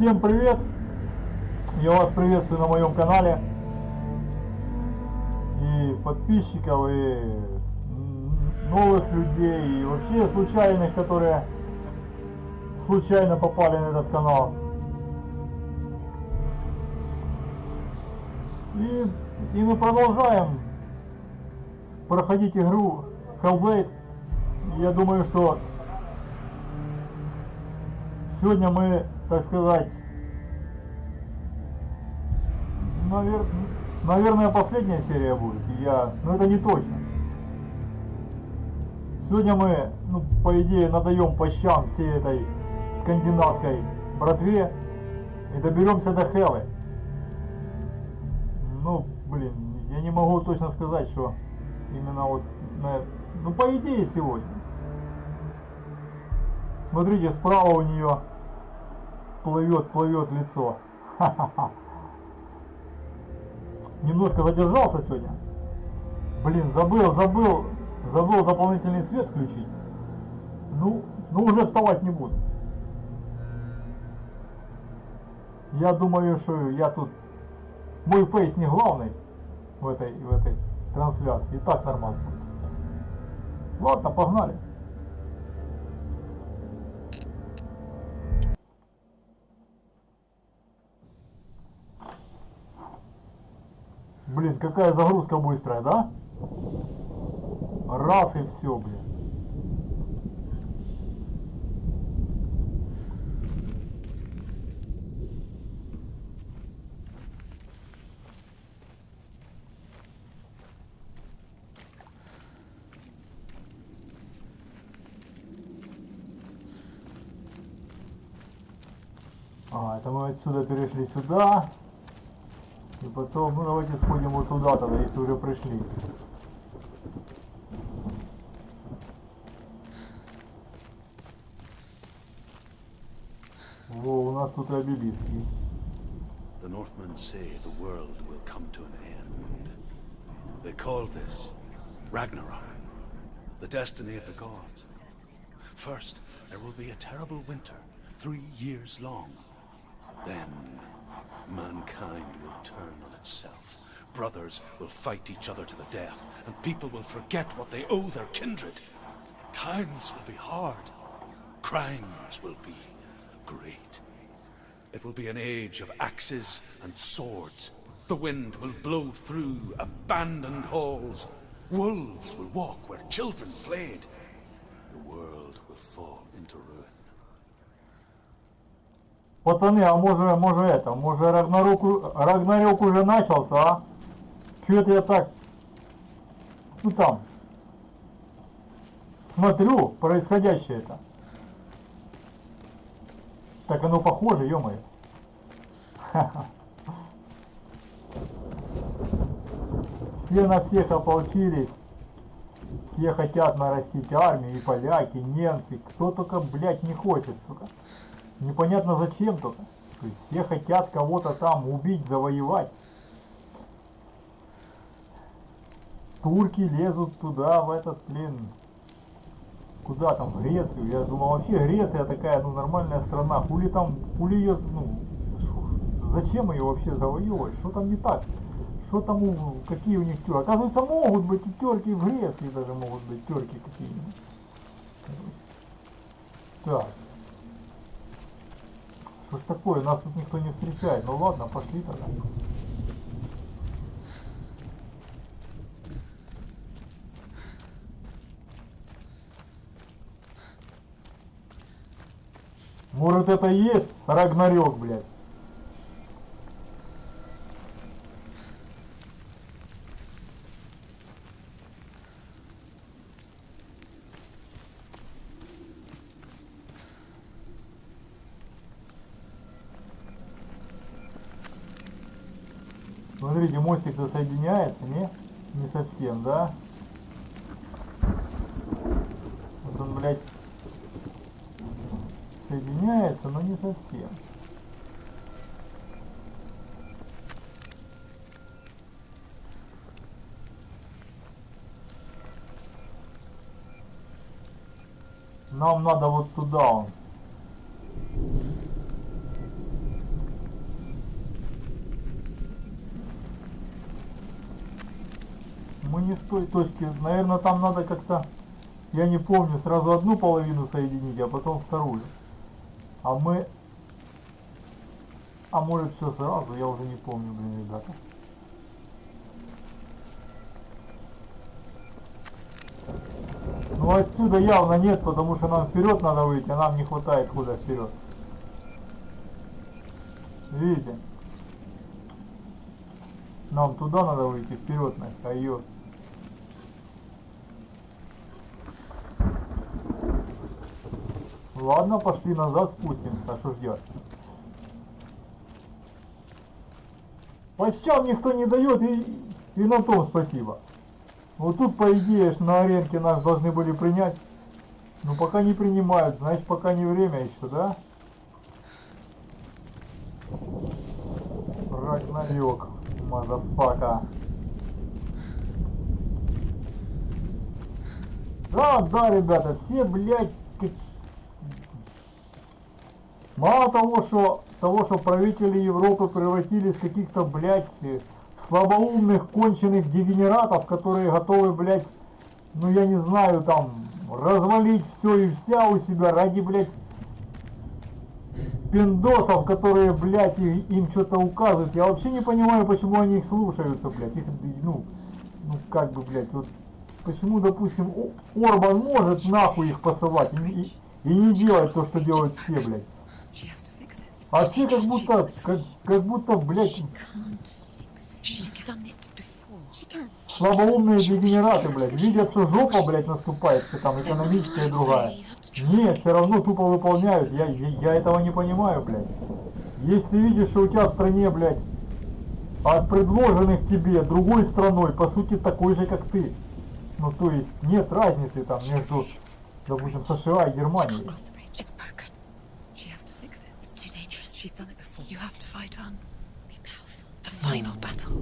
Всем привет! Я вас приветствую на моем канале. И подписчиков, и новых людей, и вообще случайных, которые случайно попали на этот канал. И мы продолжаем проходить игру Hellblade. Я думаю, что сегодня мы, так сказать, наверное, последняя серия будет. Но это не точно. Сегодня мы, по идее, надаем по щам всей этой скандинавской братве и доберемся до Хеллы. Я не могу точно сказать, что именно вот по идее сегодня. Смотрите, справа у нее плывет лицо. Ха-ха-ха. Немножко задержался сегодня. Забыл дополнительный свет включить. Уже вставать не буду. Я думаю, что мой фейс не главный в этой трансляции. И так нормально будет. Ладно, погнали. Какая загрузка быстрая, да? Раз и все, Это мы отсюда перешли сюда. И потом, давайте сходим вот туда тогда, если уже пришли. Во, у нас тут и обелиск есть. The Northmen say the world will come to an end. They call this Ragnarok, the destiny of the gods. First, there will be a terrible winter, 3 years long. Then, mankind will turn on itself. Brothers will fight each other to the death, and people will forget what they owe their kindred. Times will be hard. Crimes will be great. It will be an age of axes and swords. The wind will blow through abandoned halls. Wolves will walk where children played. The world will fall into ruin. Пацаны, а может Рагнарёк уже начался, а? Чё это я так, смотрю происходящее это. Так оно похоже, ё-моё. Все на всех ополчились. Все хотят нарастить армию, и поляки, и немцы. Кто только, не хочет, сука. Непонятно зачем только. То есть все хотят кого-то там убить, завоевать. Турки лезут туда, в этот, куда там, в Грецию. Я думал, вообще Греция такая, нормальная страна. Хули ее, зачем ее вообще завоевывать? Что там не так? Что там, какие у них терки? Оказывается, могут быть и терки в Греции, даже могут быть терки какие-нибудь. Так. Что ж такое, нас тут никто не встречает. Ну ладно, пошли тогда. Может это и есть Рагнарёк, блядь. Смотрите, мостик-то соединяется, не? Не совсем, да? Вот он, блядь, соединяется, но не совсем. Нам надо вот туда он. Мы не с той точки. Наверное, там надо как-то, я не помню, сразу одну половину соединить, а потом вторую. А мы... А может все сразу, я уже не помню, блин, ребята. Ну отсюда явно нет, потому что нам вперед надо выйти, а нам не хватает хода вперед. Видите? Нам туда надо выйти, вперед, Настя, а ее... Ладно, пошли назад, спустимся, а что ж делать? По щам никто не дает, и на том спасибо. Вот тут, по идее, на аренке нас должны были принять. Но пока не принимают, значит, пока не время еще, да? Рагнарёк, мазафака. Да, ребята, все, блядь, мало того, что правители Европы превратились в каких-то, блядь, слабоумных, конченых дегенератов, которые готовы, блядь, ну я не знаю, там, развалить все и вся у себя ради, блядь, пиндосов, которые, блядь, им что-то указывают. Я вообще не понимаю, почему они их слушаются, блядь. Их, ну, как бы, блядь, вот, почему, допустим, Орбан может нахуй их посылать и не делать то, что делают все, блядь. А все как будто, блядь, слабоумные дегенераты, блядь, видят, что жопа, блядь, наступает, там, экономическая и другая. Нет, все равно тупо выполняют, я этого не понимаю, блядь. Если ты видишь, что у тебя в стране, блядь, от предложенных тебе другой страной, по сути, такой же, как ты. Ну, то есть, нет разницы там между, допустим, США и Германией.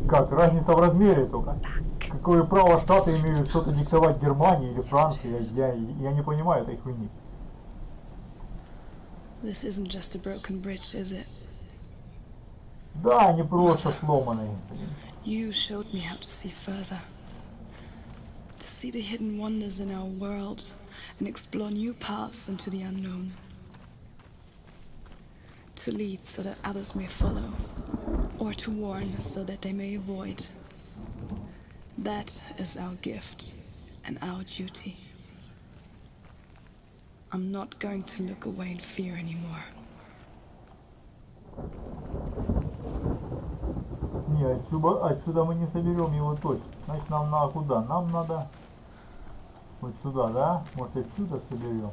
Как? Разница в размере только. Какое право Штаты имеют что-то диктовать Германии или Франции? Я не понимаю этой хуйни. Да, не просто сломанный. You showed me how to see further. To see the hidden wonders in our world and explore new paths into the unknown. To lead so that others may follow, or to warn so that they may avoid. That is our gift and our duty. I'm not going to look away in fear anymore. Не, отсюда мы не соберем его точно. Значит, нам надо куда? Нам надо вот сюда, да? Может, отсюда соберем?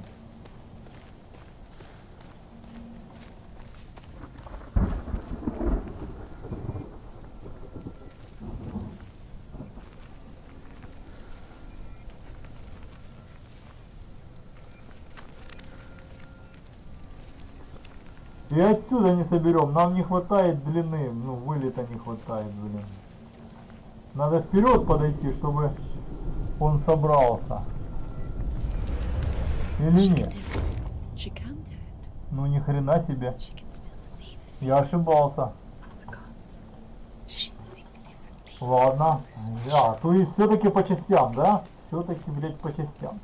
И отсюда не соберем, нам не хватает длины, ну вылета не хватает, блин. Надо вперед подойти, чтобы он собрался. Или нет? Ну ни хрена себе. Я ошибался. Ладно. Да, то есть все-таки по частям, да? Все-таки, блядь, по частям.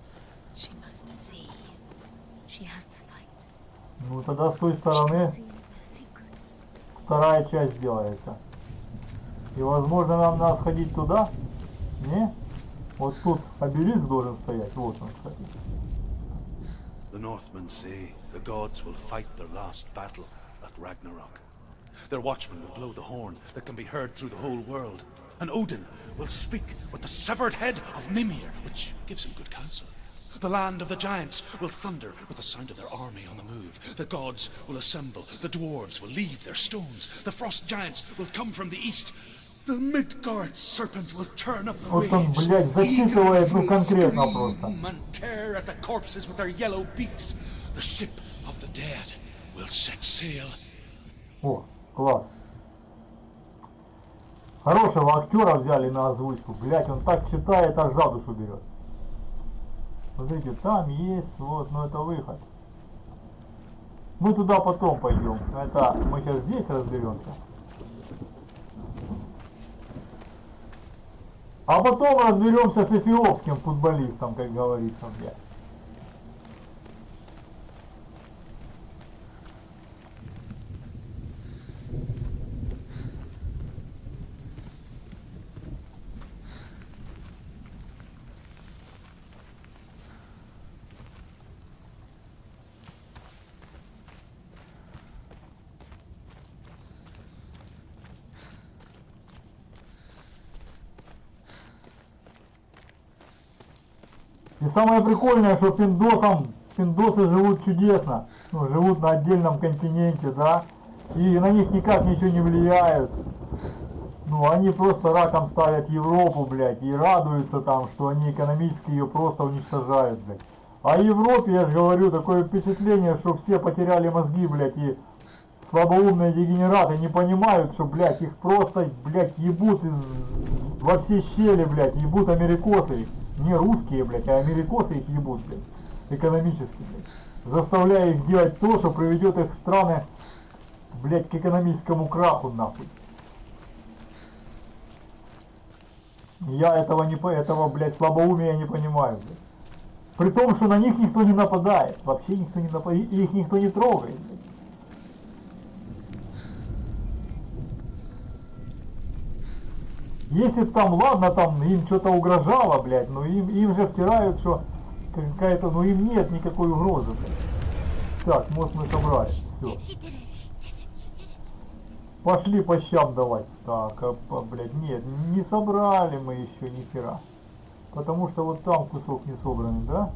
Ну тогда с той стороны вторая часть делается. И возможно нам надо сходить туда? Не? Вот тут обелиск должен стоять. Вот он, кстати. The Northmen say the gods will fight their last battle at Ragnarok. Their watchmen will blow the horn that can be heard through the whole world. And Odin will speak with the severed head of Mimir, which gives him good counsel. The land of the giants will thunder with the sound of their army on the move. The gods will assemble. The dwarves will leave their stones. The frost giants will come from the east. The Midgard serpent will turn up the Вот он, waves. блядь, засчитывает, ну конкретно просто. And tear at the corpses with their yellow beaks. The ship of the dead will set sail. О, класс. Хорошего актера взяли на озвучку. Блядь, он так читает, аж за душу берет. Смотрите, там есть, вот, но это выход. Мы туда потом пойдем. Это мы сейчас здесь разберемся. А потом разберемся с эфиопским футболистом, как говорится, блядь. И самое прикольное, что пиндосы живут чудесно, ну, живут на отдельном континенте, да, и на них никак ничего не влияет. Ну, они просто раком ставят Европу, блядь, и радуются там, что они экономически ее просто уничтожают, блядь. А Европе, я же говорю, такое впечатление, что все потеряли мозги, блядь, и слабоумные дегенераты не понимают, что, блядь, их просто, блядь, ебут во все щели, блядь, ебут америкосы их. Не русские, блядь, а америкосы их ебут, блядь, экономически, блядь. Заставляя их делать то, что приведет их страны, блядь, к экономическому краху, нахуй. Я этого, блядь, слабоумия не понимаю, блядь. При том, что на них никто не нападает. Вообще никто не нападает, их никто не трогает, блядь. Если б там, ладно, там им что-то угрожало, блядь, но им же втирают, что какая-то, ну им нет никакой угрозы, блядь. Так, мост мы собрали, все. Пошли по щам давать. Так, блядь, нет, не собрали мы еще ни хера. Потому что вот там кусок не собранный, да?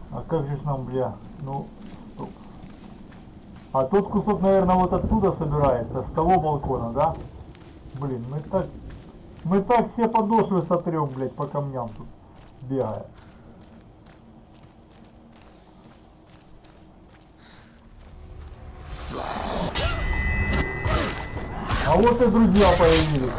А как же ж нам, бля, ну, стоп. А тот кусок, наверное, вот оттуда собирается, с того балкона, да? Блин, мы так все подошвы сотрем, блядь, по камням тут, бегая. А вот и друзья появились.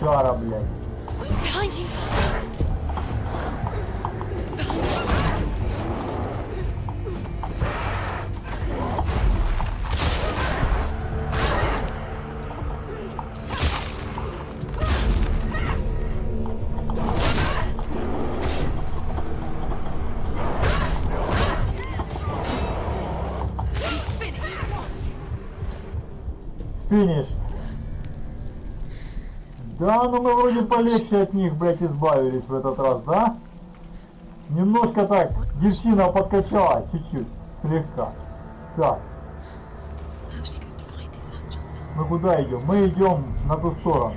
Шара, блядь. Финиш. Да, ну мы вроде полегче от них, блядь, избавились в этот раз, да? Немножко так, девчина подкачалась, чуть-чуть, слегка. Так. Мы куда идем? Мы идем на ту сторону.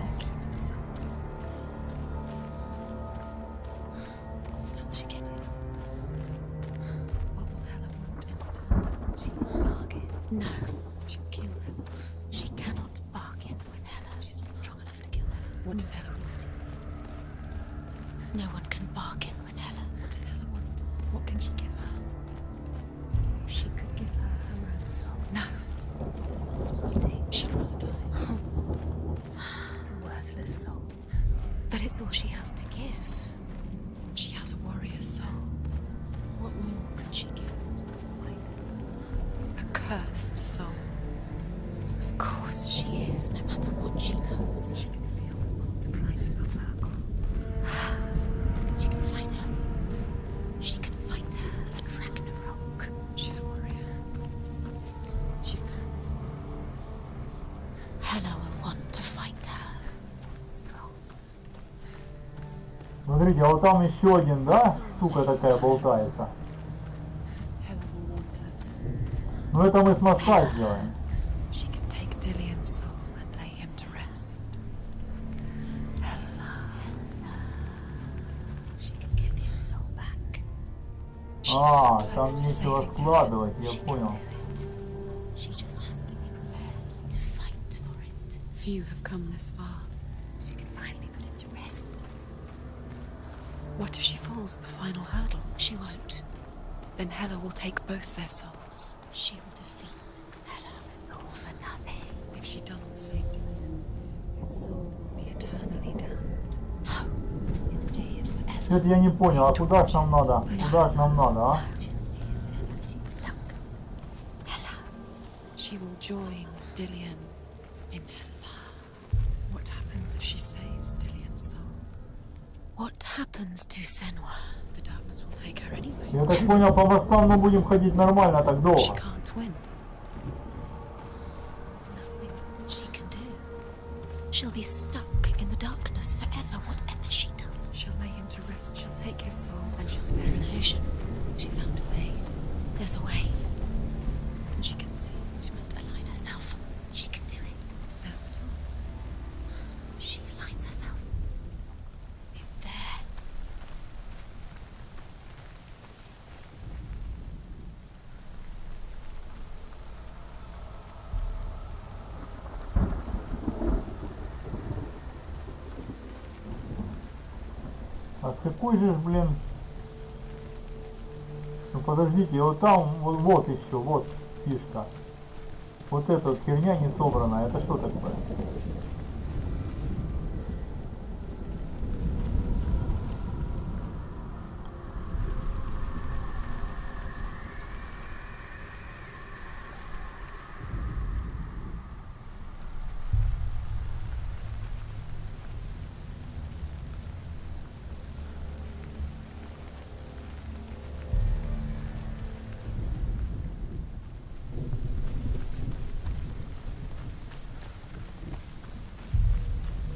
What does Hella want? No one can bargain with Hella. What does Hella want? What can she give her? She could give her her own soul. No. The soul's wanting. She'd rather die. It's a worthless soul. But it's all she has to give. She has a warrior's soul. What more can she give? A cursed soul. Of course she is, no matter what she does. She can feel the gods climbing up her arm. She can fight her. She can fight her at Ragnarok. She's a warrior. She's got Hela will want to fight her. Strong. Смотрите, а вот там еще один, да, штука такая болтается. Hella will want us. Ну это мы с моста сделаем. She can take Dillion's soul and lay him to rest. She can get his soul back. She's А, so там close to нечего saving складывать, Dillion. я She can понял. do it. She just has to be prepared to fight for it. Few have come this far. She can finally put him to rest. What if she falls at the final hurdle? She won't. Then Hela will take both their souls. She will defeat Hela. It's all for nothing. If she doesn't save Dillion, his soul will be eternally damned. No. He'll stay here forever. Что-то я не понял, а куда ж нам надо? Куда ж нам надо, а? She'll stay here forever. She's stuck. Hela. She will join Dillion in Hela. What happens if she saves Dillion's soul? What happens to Senua? The darkness will take her anyway. Я так понял, по мостам мы будем ходить нормально так She долго. can't win. There's nothing she can do. She'll be stuck in the darkness forever, whatever she does. She'll lay him to rest. She'll take his soul, and she'll be. There's an ocean. She's found a way. There's a way. And she can see. She must align herself. She can do it. There's the door. She aligns herself. It's there. А с какой же ж, блин... Ну подождите, вот там, вот еще, вот фишка. Вот эта вот херня не собрана, это что такое?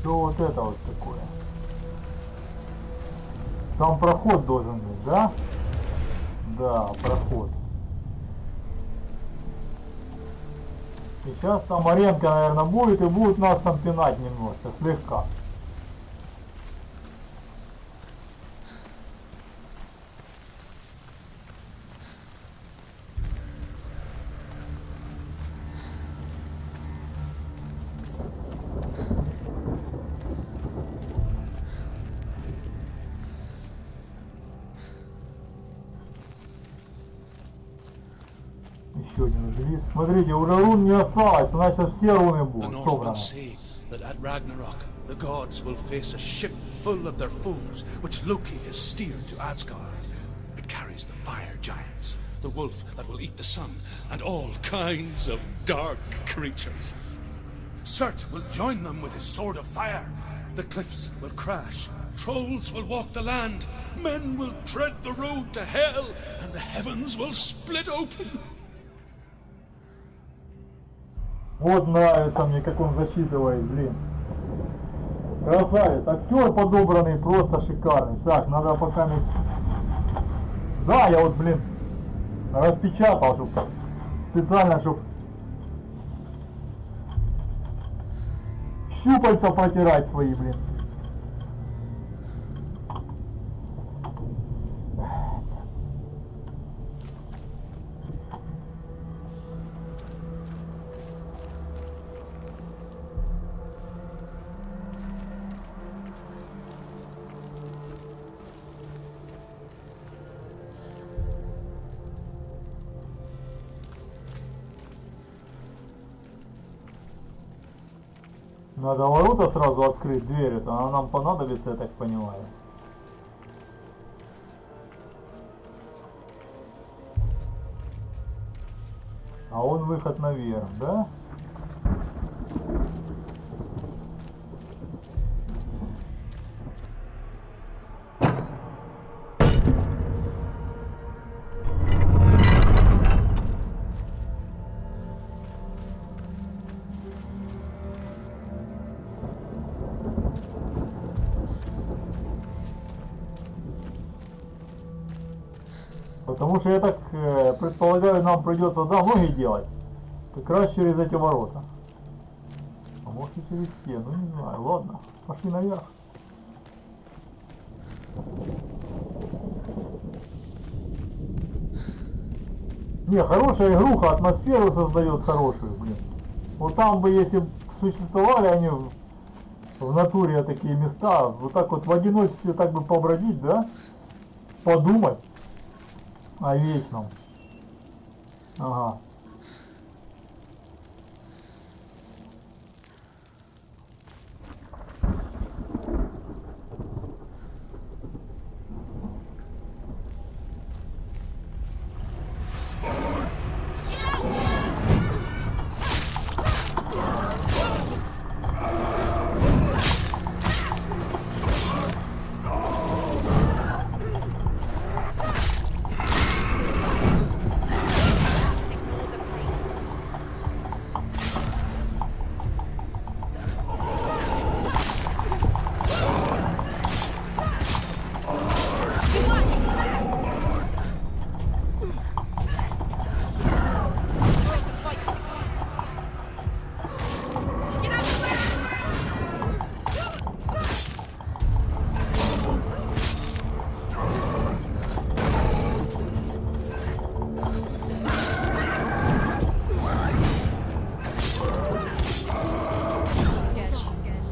Что вот это вот такое? Там проход должен быть, да? Да, проход. Сейчас там аренка, наверное, будет, и будут нас там пинать немножко, слегка. Еще один желез. Смотрите, уже рун не осталось, у нас сейчас все руны The будут собраны. Northmen say that at Ragnarok the gods will face a ship full of their foes, which Loki has steered to Asgard. It carries the fire giants, the wolf that will eat the sun, and all kinds of dark creatures. Surt will join them with his sword of fire. The cliffs will crash, trolls will walk the land, men will tread the road to hell, and the heavens will split open. Вот нравится мне, как он засчитывает, блин. Красавец. Актер подобранный просто шикарный. Так, надо пока мест... Да, я вот, блин, распечатал, чтоб специально, чтоб щупальца протирать свои, блин. Надо ворота сразу открыть, дверь, это она нам понадобится, я так понимаю. А он выход наверх, да? Потому что я так предполагаю, нам придется, да, ноги делать. Как раз через эти ворота. А может и через стену, не знаю. Ладно, пошли наверх. Не, хорошая игруха, атмосферу создает хорошую, блин. Вот там бы, если бы существовали они в натуре такие места, вот так вот в одиночестве так бы побродить, да? Подумать о вечном. Ага.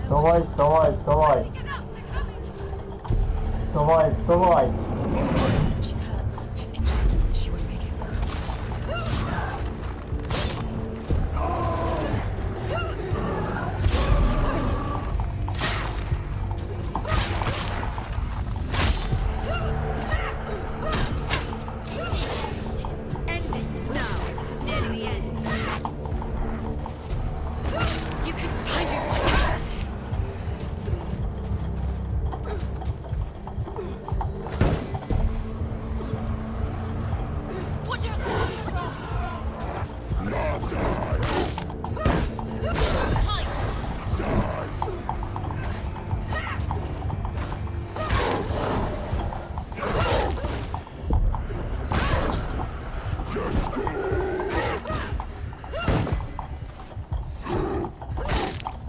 Вставай, вставай, вставай. Вставай, вставай. She's hurt. She's injured. She won't make it. End it now. This is nearly the end. You can find your way. Watch out!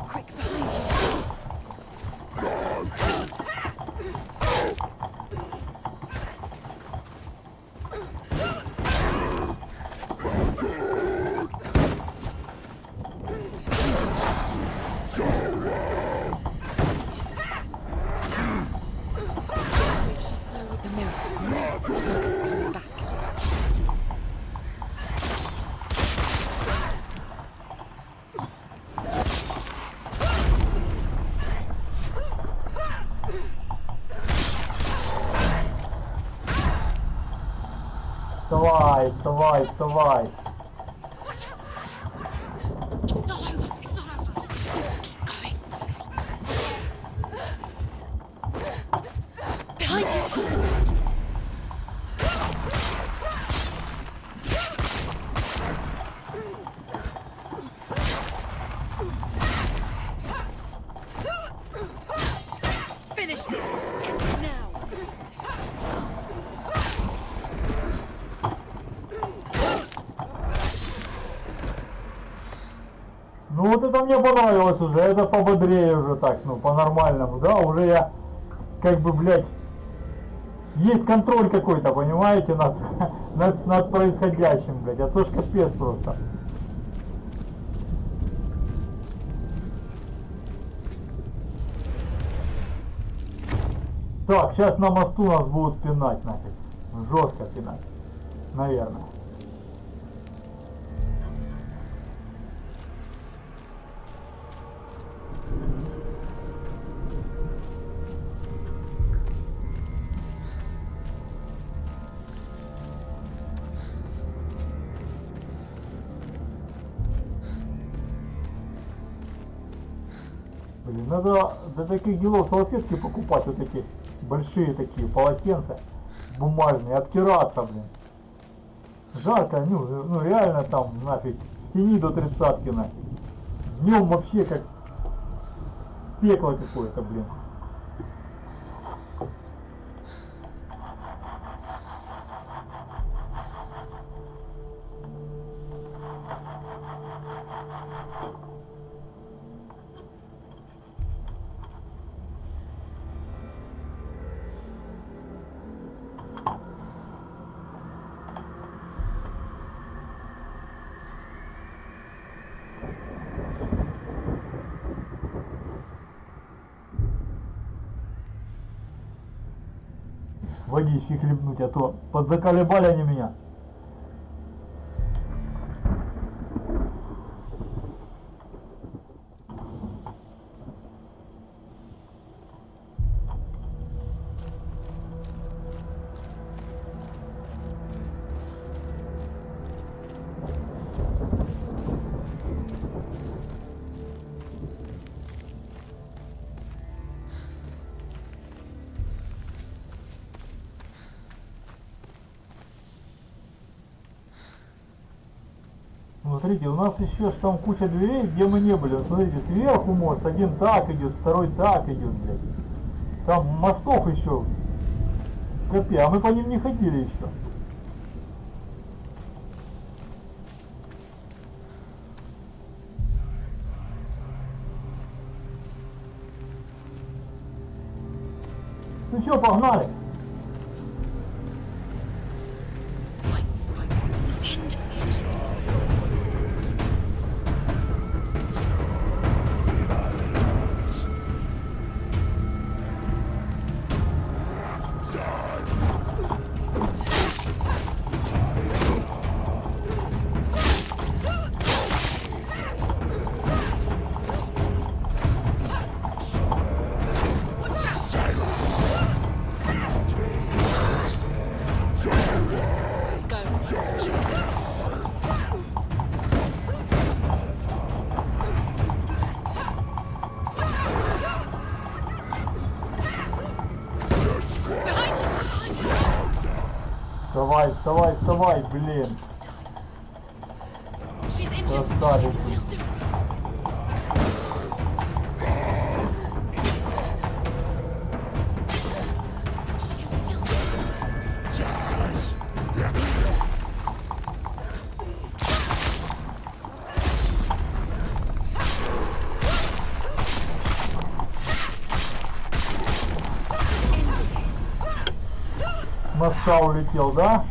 Quick, behind you. The mirror. Lucas is coming back. Вставай, вставай, вставай. It's not over. It's not over. It's going. Behind you. Finish this. End it now. Ну вот это мне понравилось уже, это пободрее уже так, ну по-нормальному, да, уже я как бы, блядь, есть контроль какой-то, понимаете, над происходящим, блядь, а то ж капец просто. Так, сейчас на мосту нас будут пинать нафиг, жестко пинать, наверное. Блин, надо до таких делов салфетки покупать, вот эти большие такие полотенца бумажные, обтираться, блин. Жарко, ну реально там нафиг, в тени до 30-ки нафиг. Днем вообще как пекло какое-то, блин. Водички хлебнуть, а то подзаколебали они меня. Смотрите, у нас еще ж там куча дверей, где мы не были. Вот смотрите, сверху мост, один так идет, второй так идет, блядь. Там мостов еще капец, а мы по ним не ходили еще. Ну что, погнали? Вставай, вставай, вставай, блин. Красавец. Моста улетел, да?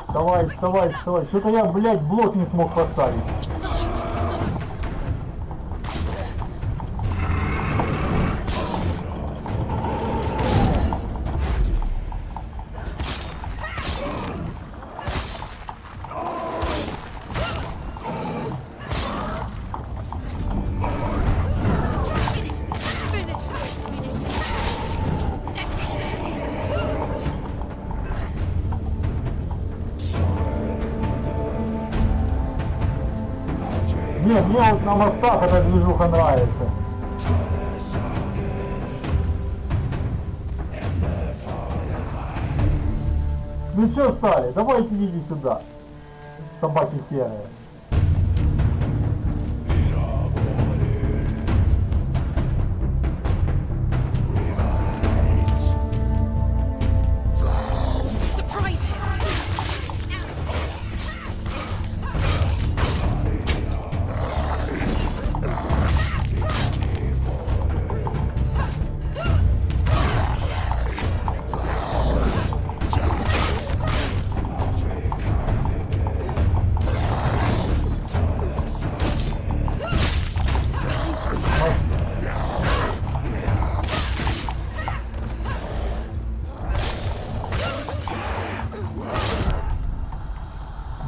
Вставай, вставай, вставай. Что-то я, блядь, блок не смог поставить. Нет, мне вот на мостах эта движуха нравится. Ну что стали? Давайте идите сюда. Собаки серые.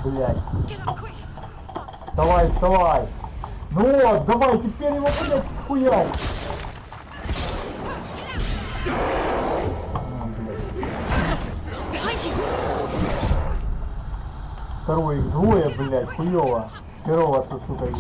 Блять. Вставай, вставай. Ну вот, давай, теперь его, блядь, хуярь. Второе, их двое, блядь, хуёво. Херово, что, сука, их.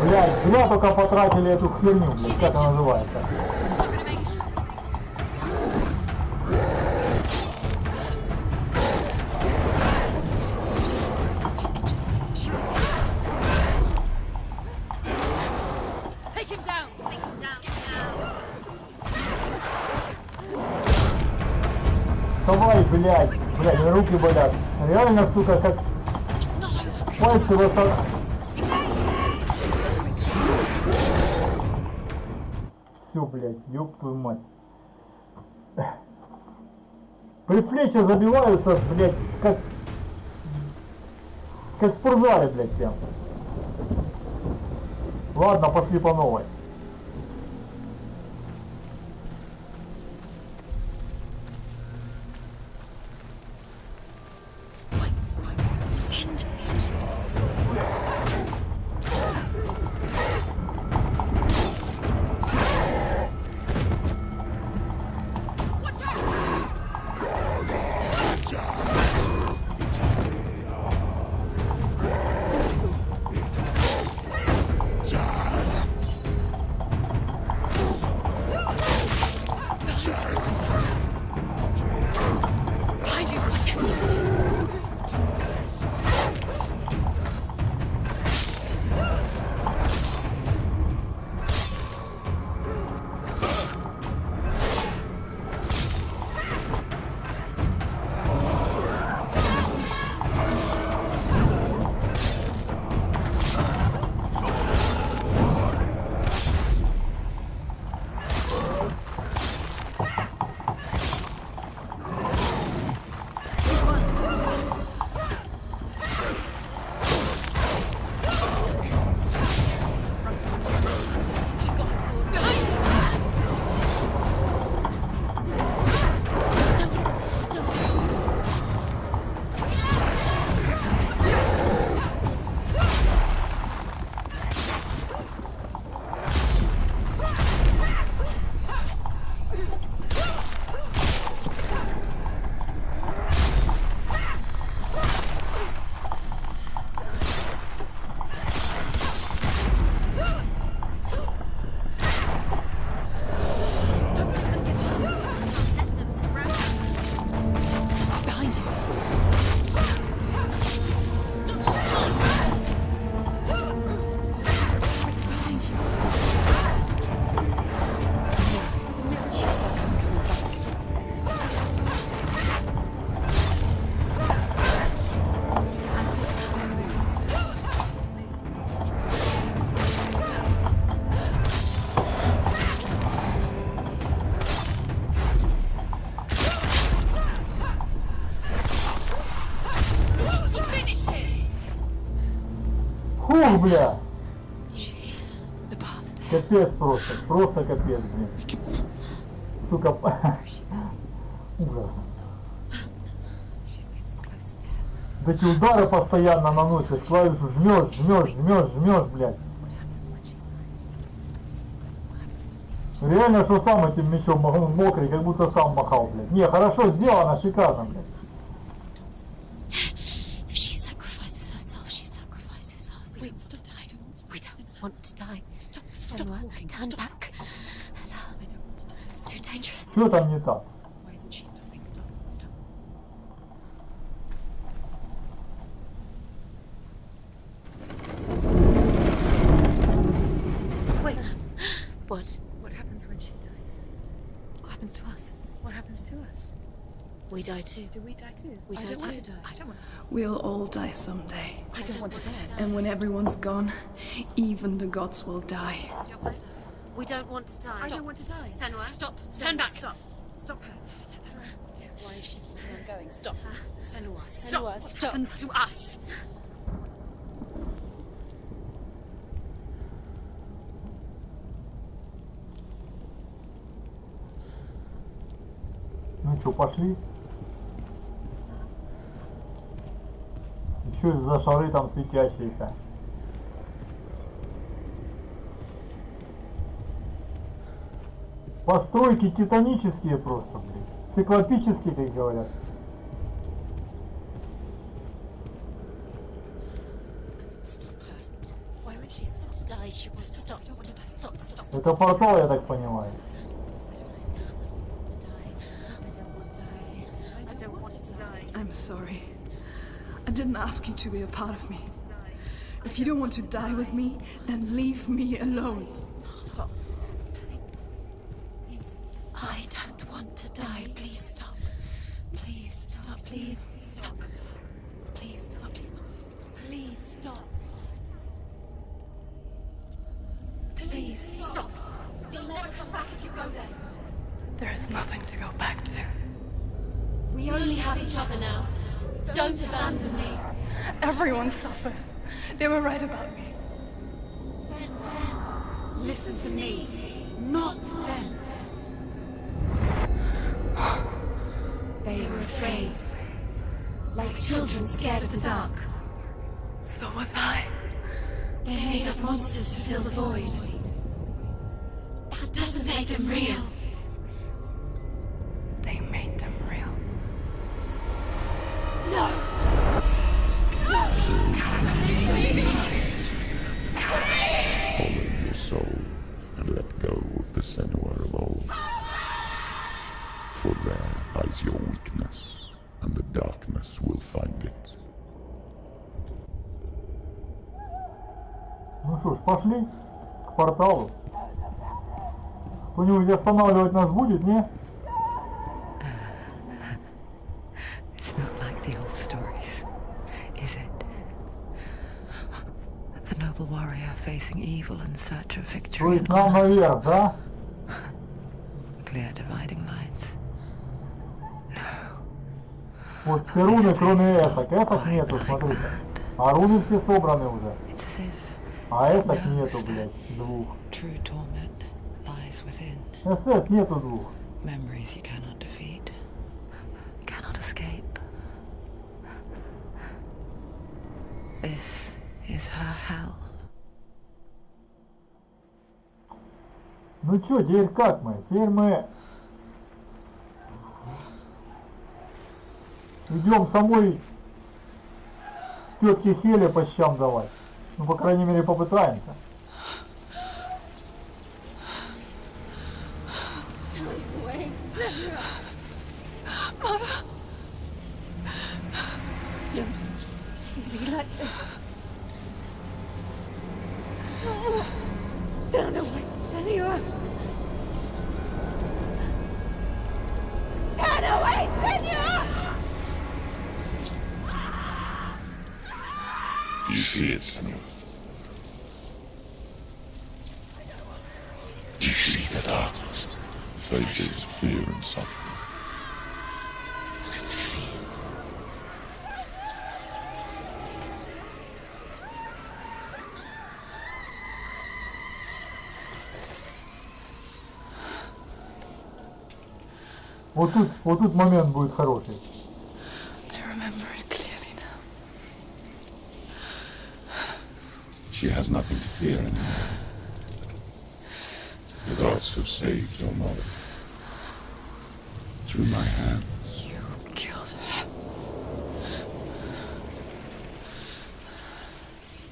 Блядь, зря только потратили эту херню, блядь, как она называется. Вставай, блядь, руки болят. Реально, сука, как пальцы вот так. Все, блядь, ёб твою мать. Предплечья забиваются, блядь, как в спортзале, блядь, прям. Ладно, пошли по новой. Фух, бля. Капец просто капец, блин. Сука, ужас. Эти удары постоянно наносят, клавишу жмешь, блядь. Реально, что сам этим мечом он мокрый, как будто сам махал, блядь. Не, хорошо сделано, шикарно, блядь. Senua, turn back. It's too dangerous. Что там не так? Wait. What? What happens when she dies? What happens to us? What happens to us? We die too. Do we die too? We die too. I don't want to. We'll all die someday. I don't want to die. And when everyone's gone, even the gods will die. We don't want to die. I don't want to die. Senua, stop. Turn back. Stop. Stop her. Why is she going? Stop. Senua, stop. What happens to us? Ну что, пошли? Еще за шары там светящиеся. Постройки титанические просто, блин. Циклопические, как говорят. Это портал, я так понимаю. I'm sorry. I didn't ask you to be a part of me. If you don't want to die with me, then leave me alone. Stop. I don't want to die. Please stop. Please stop, please stop. Please stop, please stop. Please stop. Please stop. You'll never come back if you go there. There is nothing to go back to. We only have each other now. Don't abandon me. Everyone suffers. They were right about me. Listen to me, not them. They were afraid. Like children scared of the dark. So was I. They made up monsters to fill the void. That doesn't make them real. They made them real. No! Follow your soul and let go of the Senua of old. For there lies your weakness, and the darkness will find it. Ну что ж, пошли к порталу. Кто-нибудь останавливать нас будет, не? It's not like the old stories, is it? The noble warrior facing evil in search of То victory есть and нам honor. наверх, да? Clear dividing lines. Вот все руны, кроме эсок. Эсок нету, смотрите. А руны все собраны уже. It's as if А эсок нету, блядь, двух. true torment lies within. СС нету двух. Memories you cannot defeat, cannot escape. This is her hell. Ну чё, теперь как мы? Теперь мы идем самой тетке Хеле по щам давать. Ну, по крайней мере, попытаемся. Be like this. Turn away, Senua. Turn away, Senua! You see it, Senua? You see the darkness, faces of fear and suffering. You can see it. Вот тут момент будет хороший. I remember it clearly now. She has nothing to fear anymore. The gods have saved your mother. Through my hand. You killed her.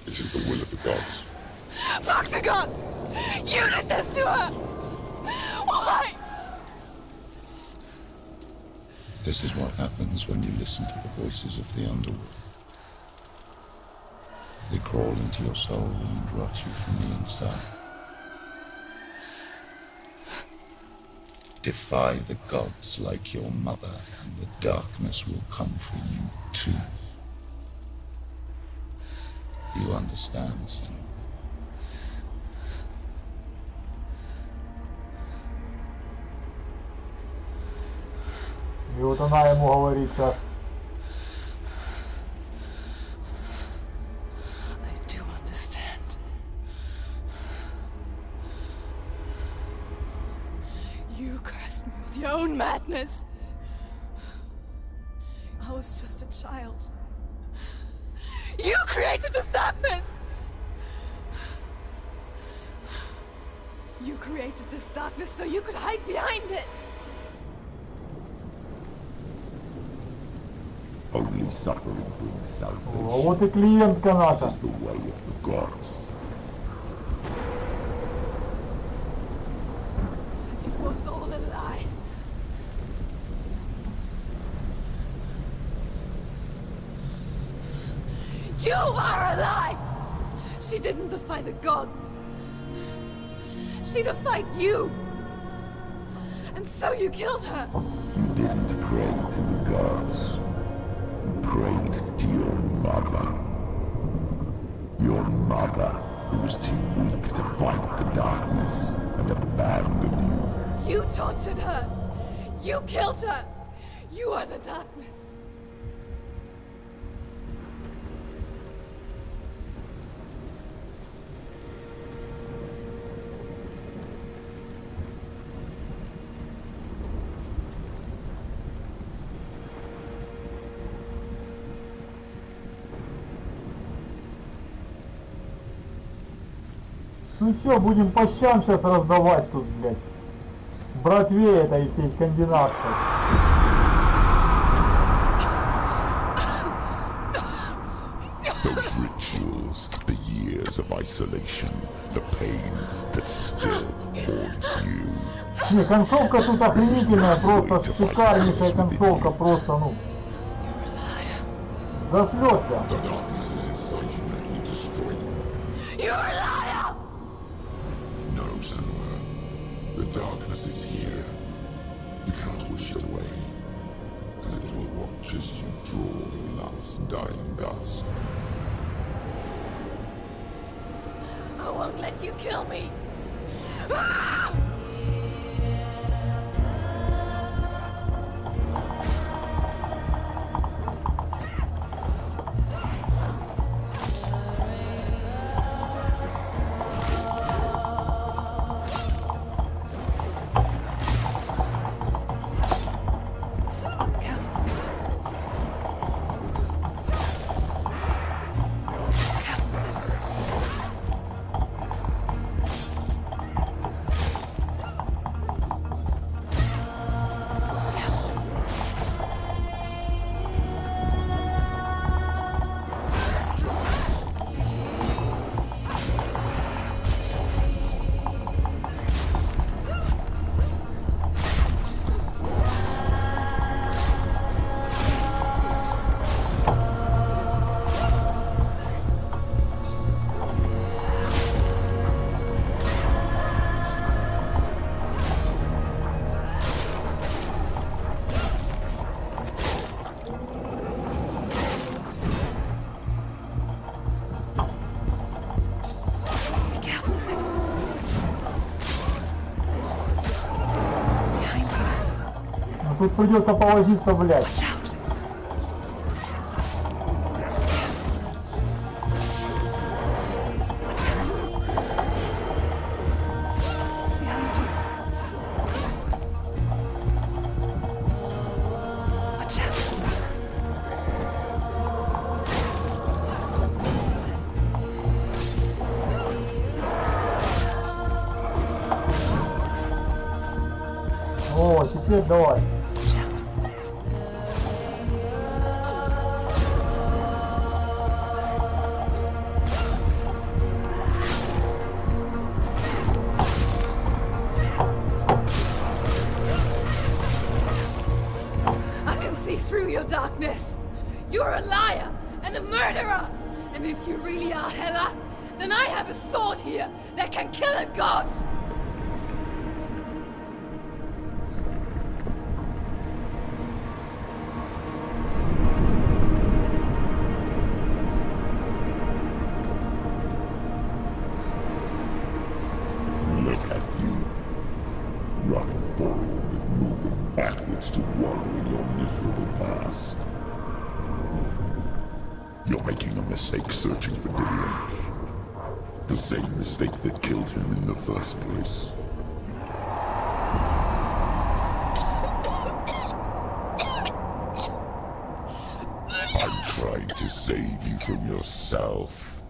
It is the will of the gods. Fuck the gods! You did this to her! Why? This is what happens when you listen to the voices of the underworld. They crawl into your soul and rot you from the inside. Defy the gods like your mother, and the darkness will come for you too. You understand, son? И вот она ему говорит сейчас. I do understand. You cursed me with your own madness. I was just a child. You created this darkness! You created this darkness so you could hide behind it! Only suffering brings А salvation. вот и клиентка This наша. is the way of the gods. It was all a lie. You are a lie! She didn't defy the gods. She defied you. And so you killed her. didn't pray to the gods. You prayed to your mother. Your mother, who was too weak to fight the darkness and abandoned you. You tortured her! You killed her! You are the darkness! Ну чё, будем по щам сейчас раздавать тут, блядь. Братве этой всей скандинавской. Those rituals, the years of isolation, the pain that still haunts you. Не, концовка тут охренительная, просто шикарнейшая концовка, просто, ну. До слез, да. The darkness is inside you, let me destroy you. You're a liar! No, Senua. The darkness is here. You cannot wish it away. And it will watch as you draw your last dying gasp. I won't let you kill me! Ну тут придется повозиться, блядь. О, теперь давай. I can see through your darkness! You're a liar and a murderer! And if you really are Hela, then I have a sword here that can kill a god! Look at you. Running forward and moving backwards to wallow in your miserable past. You're making a mistake searching for Dillion. The same mistake that killed him in the first place. I'm trying to save you from yourself.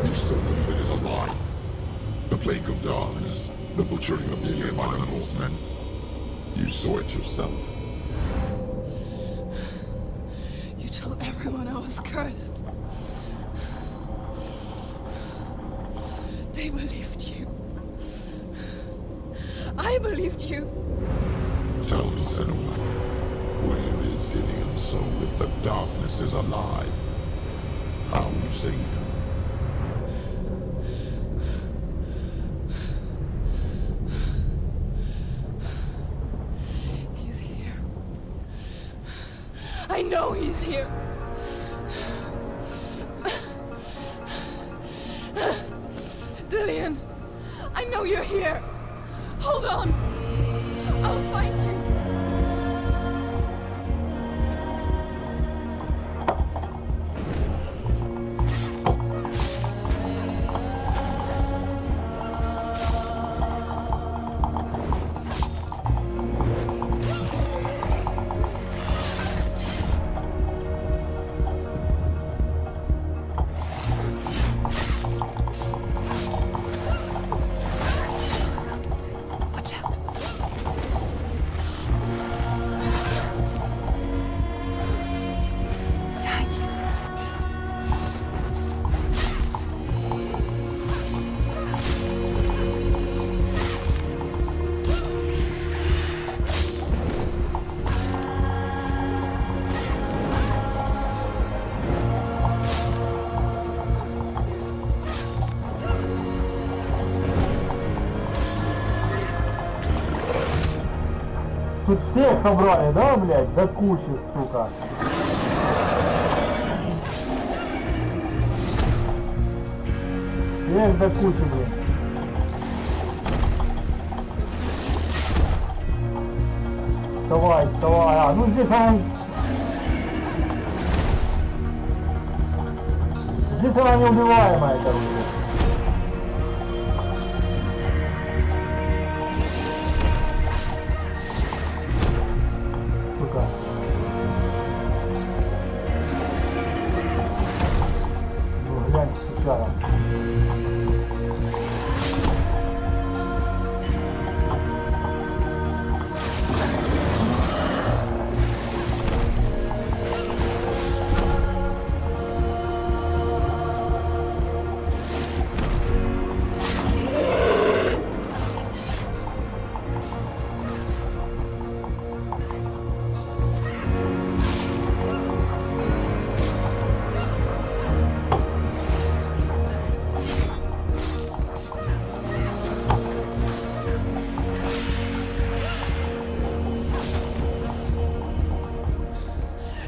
You still believe it is a lie? The plague of darkness, the butchering of Dillion by the Northmen. You saw it yourself. You told everyone I was cursed. They believed you. I believed you. Tell me, Senua, where is Dillion's soul if the darkness is alive? How will you save him? know he's here. Dillian, I know you're here. Hold on. I'll find you. Watch out. Behind you. Тут всех собрали, да, блядь? До кучи, сука. Всех до кучи, блин. Вставай, вставай. А, ну здесь она... Здесь она неубиваемая, короче. Сука. Ну глянь, сучара.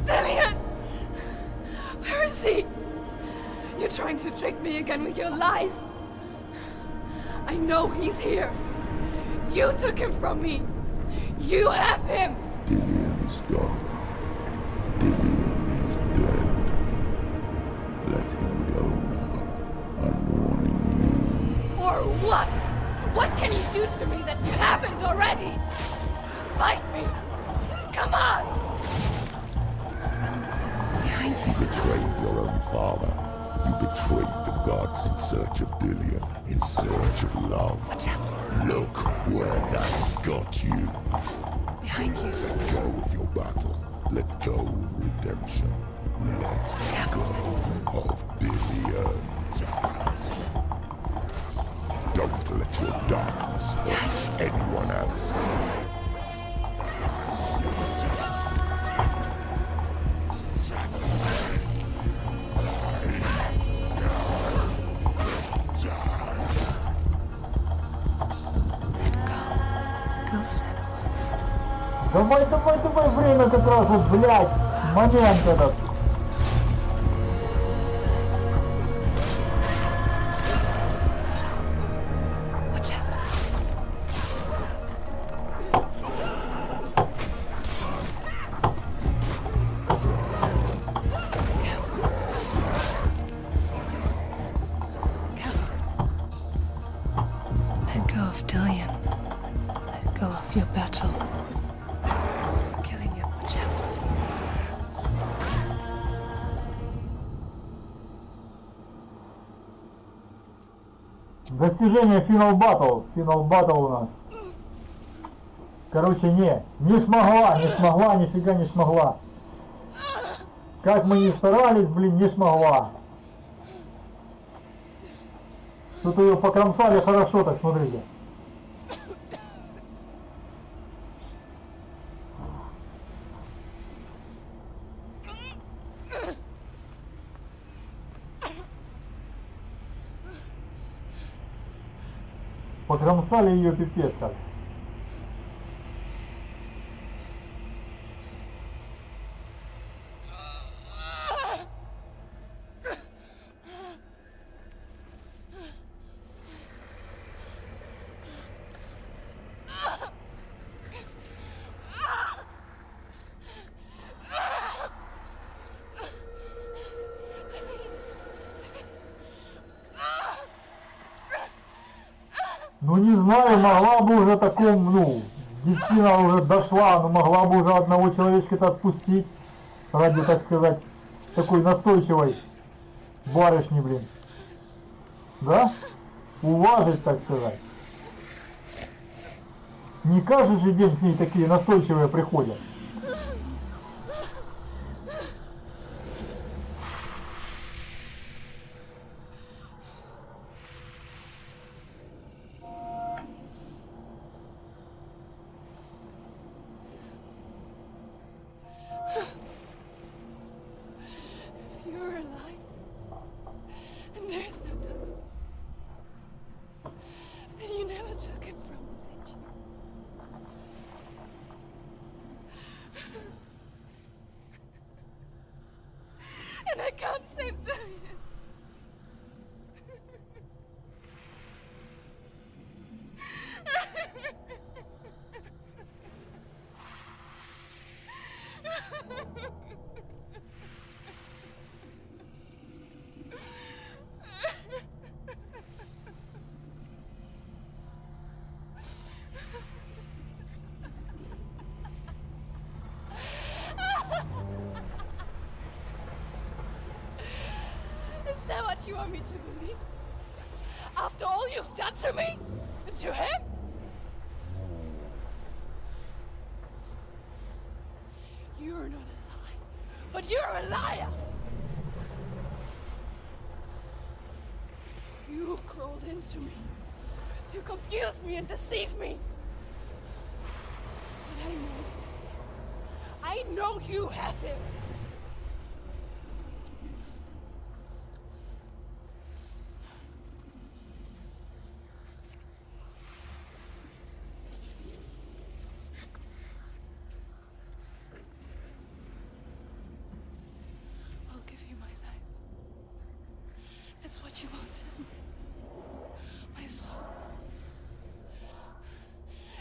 Dillian! Where is he? You're trying to trick me again with your lies. I know he's here. You took him from me. You have him. Dillian is gone. Dillian is dead. Let him go now. I'm warning you. Or what? What can you do to me that you haven't already? Fight me. Come on. Behind You betrayed your own father. You betrayed the gods in search of Dillian, in search of love. Look where that's got you. Behind you. Let go of your battle. Let go of redemption. Let go of Dillian. Don't let your darkness hurt anyone else. Go, Senua. Давай, давай, давай, время как раз вот, блядь, момент этот. Watch out. Let go of Dillian. Let go of your battle. Killing you. Watch out. Достижение Final Battle. Final Battle у нас. Короче, не смогла, нифига не смогла. Как мы ни старались, блин, не смогла. Тут ее покромсали хорошо, так смотрите. Покромсали ее пипец как. Ну не знаю, могла бы уже таком, ну, десятина уже дошла, но могла бы уже одного человечка-то отпустить. Ради, так сказать, такой настойчивой барышни, блин. Да? Уважить, так сказать. Не каждый же день к ней такие настойчивые приходят. And I can't save Diane. Is that what you want me to believe? After all you've done to me? And to him? You're not a lie, but you're a liar! You crawled into me to confuse me and deceive me. But I know he's here. I know you have him. I'll give you my life. That's what you want, isn't it? My soul.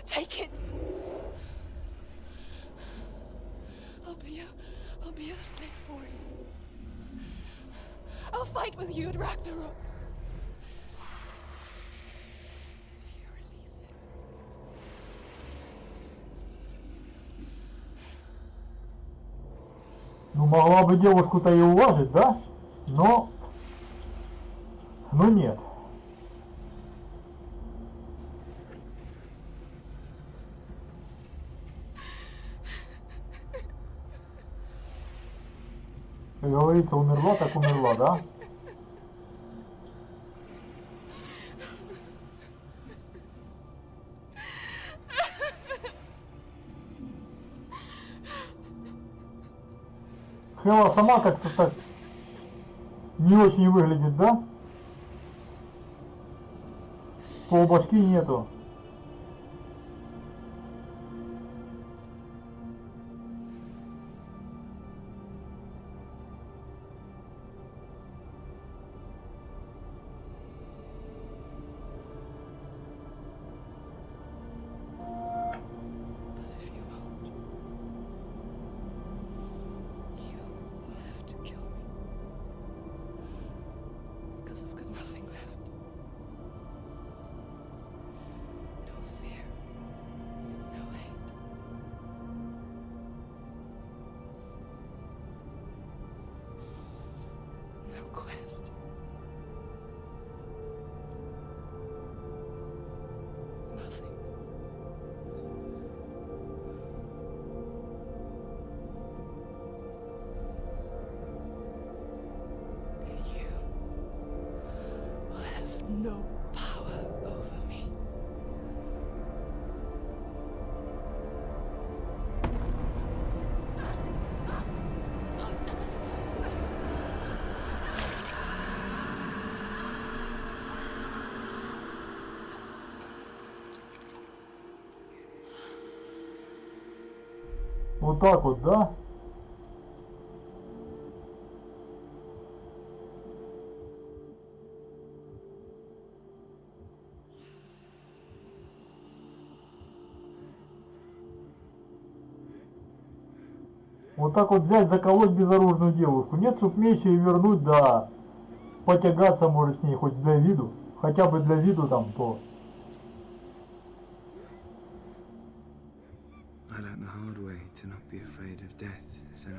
Take it. I'll be a slave for you. I'll fight with you at Ragnarok. If you release it. Ну, могла бы девушку-то и уважить, да? Но нет. Как говорится, умерла, так умерла, да? Хела сама как-то так не очень выглядит, да? Полбашки нету. But if you won't, you will have to kill me. Because I've got nothing left. No fear. No hate. No quest. Nothing. And you will have no power over me. Вот так вот, да? Вот так вот взять, заколоть безоружную девушку. Нет, чтоб меч и вернуть, да. Потягаться может с ней хоть для виду. Хотя бы для виду там, то I learned the hard way to not be afraid of death, Senua.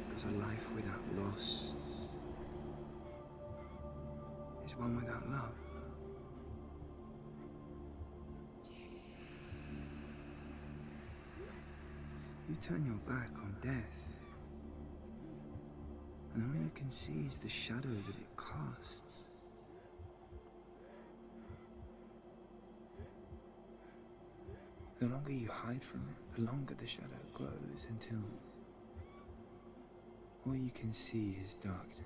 Because a life without loss is one without love. You turn your back on death, and all you can see is the shadow that it casts. The longer you hide from it, the longer the shadow grows until all you can see is darkness.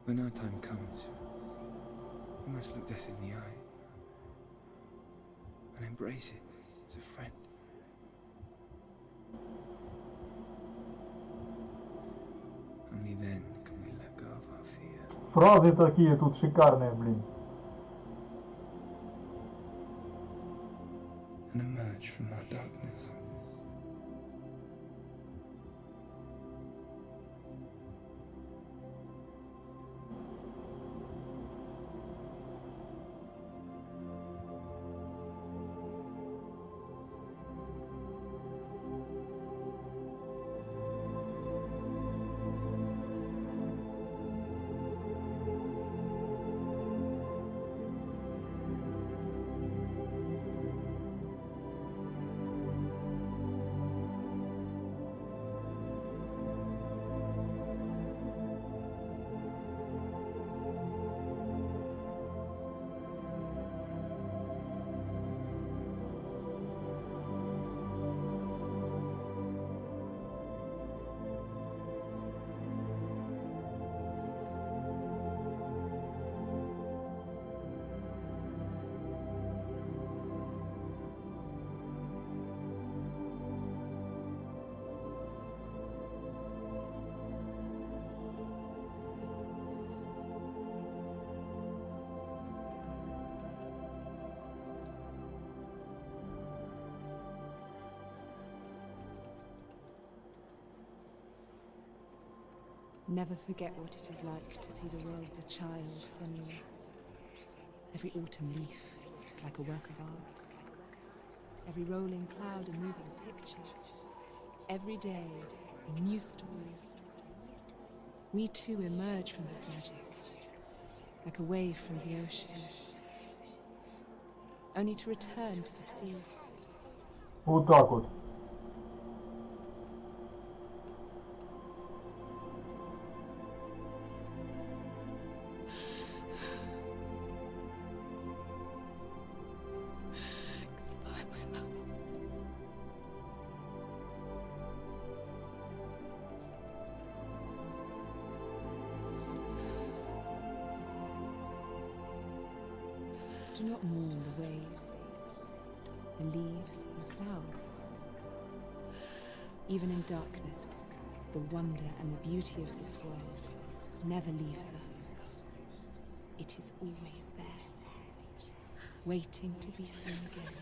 When our time comes, we must look death in the eye and embrace it as a friend. Only then can we let go of our fear. Фразы такие тут шикарные, блин. And emerge from our darkness. Never forget what it is like to see the world as a child, Senua. Every autumn leaf is like a work of art. Every rolling cloud a moving picture. Every day a new story. We too emerge from this magic, like a wave from the ocean, only to return to the sea. Вот так вот. Do not mourn the waves, the leaves, and the clouds. Even in darkness, the wonder and the beauty of this world never leaves us. It is always there, waiting to be seen again.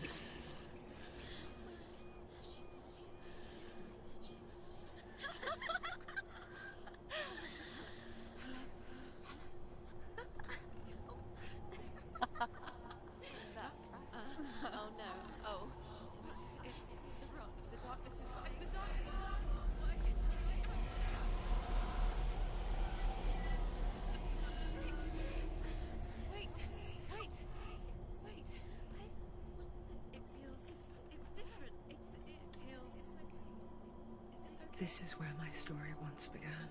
This is where my story once began.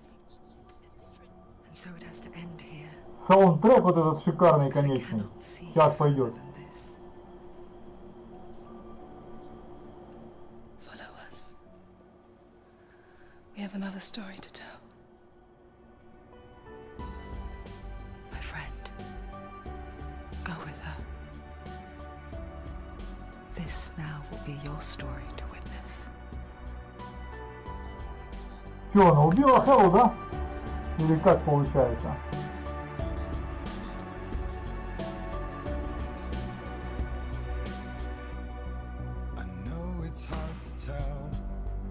And so it has to end here. Саундтрек вот этот шикарный, конечный. Сейчас пойдет. Follow us. We have another story to tell. My friend, go with her. This now will be your story to witness. Че, она убила Хеллу, да? Или как получается? I know it's hard to tell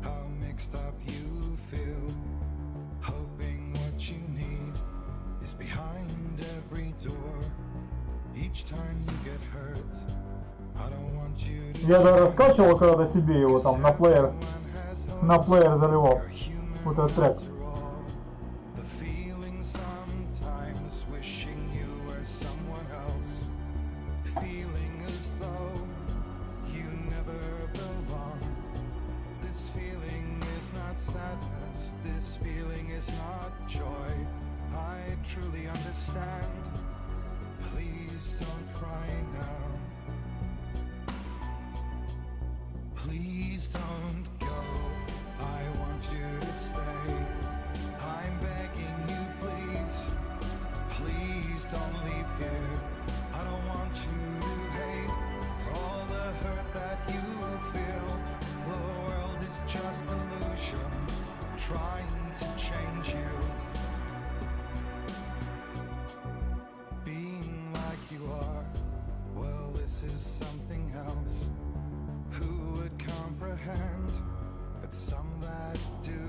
how mixed up you feel. Я даже раскачивал когда-то себе его там на плеер заливал. Вот этот трек. This feeling is not joy. I truly understand. Please don't cry now. Please don't go. I want you to stay. I'm begging you, please. Please don't leave here. I don't want you to hate for all the hurt that you feel. The world is just illusion, trying to change you. Being like you are, well, this is something else. Who would comprehend? But some that do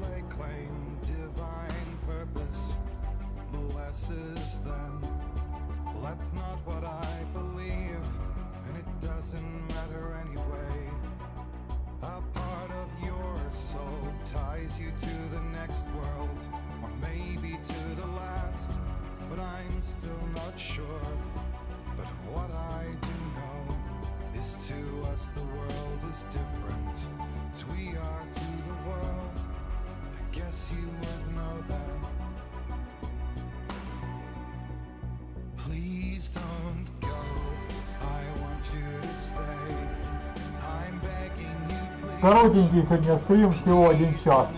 lay claim divine purpose blesses them. Well, that's not what I believe, and it doesn't matter anyway. A part of your soul ties you to the next world, or maybe to the last, but I'm still not sure. But what I do know is to us the world is different, as we are to the world. I guess you would know that. Please don't go, I want you to stay. I'm begging you, please. Коротенький сегодня стрим, всего 1 час.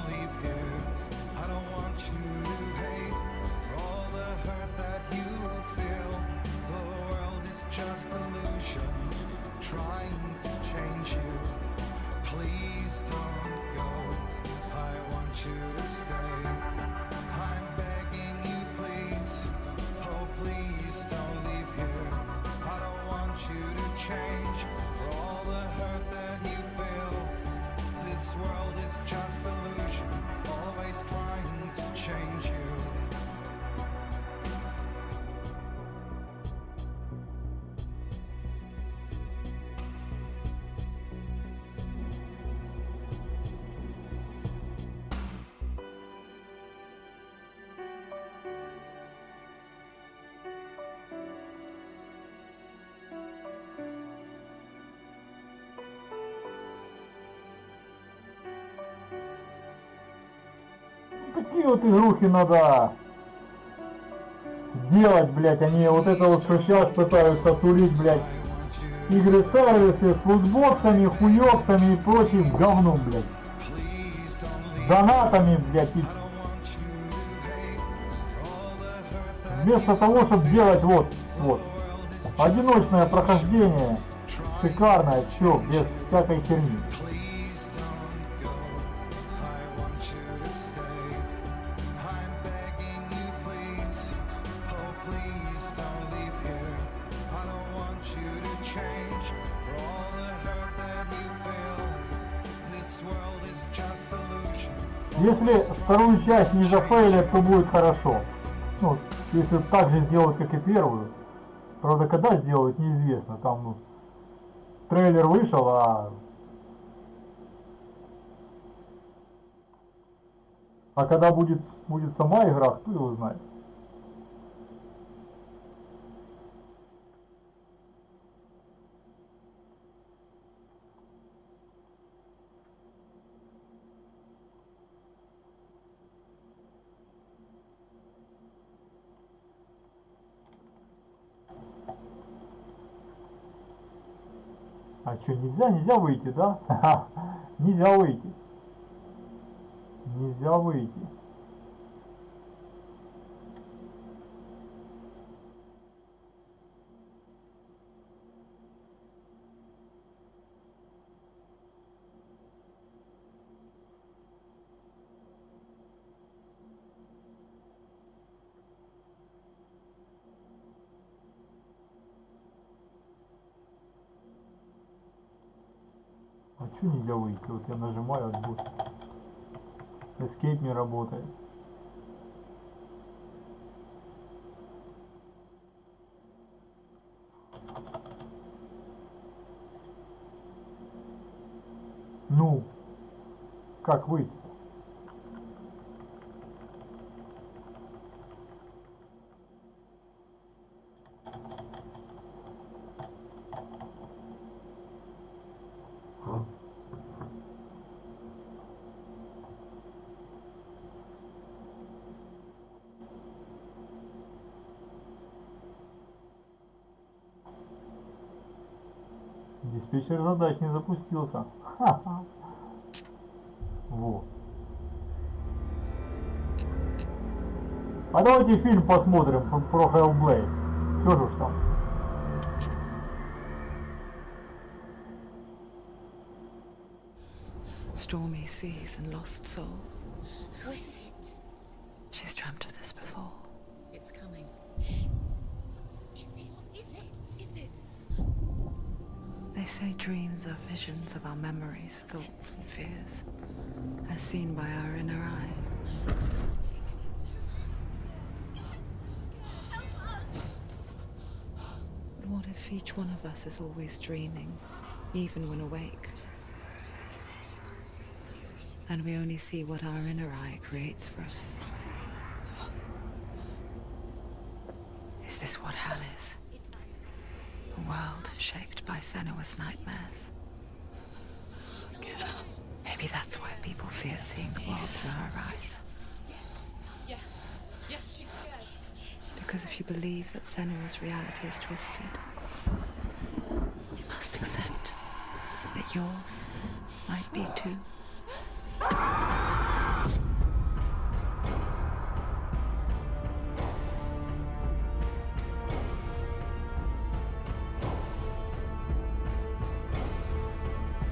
Такие вот игрухи надо делать, блять, они вот это вот что сейчас пытаются тулить, блять, игры-сервисы с лутбоксами, хуёксами и прочим говном, блять, донатами, блять, и вместо того, чтобы делать вот, одиночное прохождение, шикарное, все, без всякой херни. Если вторую часть не зафейлят, то будет хорошо. Ну, если так же сделают, как и первую. Правда, когда сделают, неизвестно. Там, ну, трейлер вышел, а когда будет сама игра, кто его знает. А что, нельзя выйти, да? Нельзя выйти. Нельзя выйти. А что нельзя выйти? Вот я нажимаю отбой. Escape не работает. Ну, как выйти? Диспетчер задач не запустился. Ха-ха. Во. А давайте фильм посмотрим про Hellblade. Что же уж там? Stormy seas and lost souls. Who is it? She's dreamt of this before. It's coming. Is it? They say dreams are visions of our memories, thoughts and fears, as seen by our inner eye. But what if each one of us is always dreaming, even when awake? And we only see what our inner eye creates for us. Is this what hell is? A world shaped by Senua's nightmares. Maybe that's why people fear seeing the world through her eyes. Yes, she's scared. Because if you believe that Senua's reality is twisted, you must accept that yours might be too.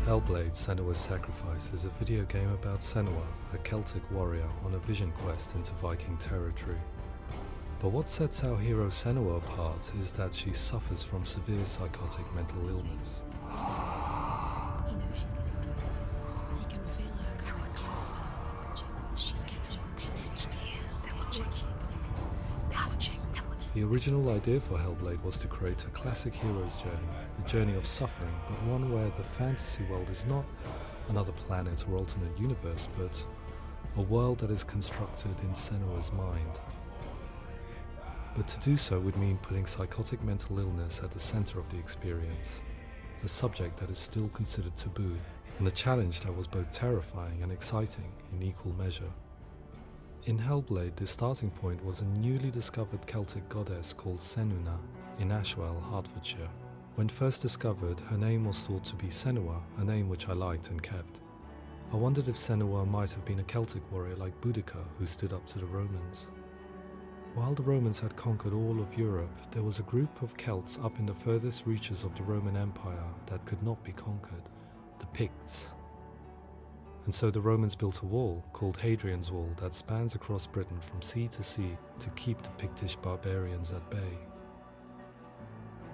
Hellblade: Senua's Sacrifice is a video game about Senua, a Celtic warrior on a vision quest into Viking territory. But what sets our hero Senua apart is that she suffers from severe psychotic mental illness. He knows she's getting closer. He can feel her coming closer. She's getting closer. They're watching. The original idea for Hellblade was to create a classic hero's journey, a journey of suffering, but one where the fantasy world is not another planet or alternate universe, but a world that is constructed in Senua's mind. But to do so would mean putting psychotic mental illness at the center of the experience, a subject that is still considered taboo, and a challenge that was both terrifying and exciting in equal measure. In Hellblade, the starting point was a newly discovered Celtic goddess called Senua in Ashwell, Hertfordshire. When first discovered, her name was thought to be Senua, a name which I liked and kept. I wondered if Senua might have been a Celtic warrior like Boudica who stood up to the Romans. While the Romans had conquered all of Europe, there was a group of Celts up in the furthest reaches of the Roman Empire that could not be conquered, the Picts. And so the Romans built a wall, called Hadrian's Wall, that spans across Britain from sea to sea to keep the Pictish barbarians at bay.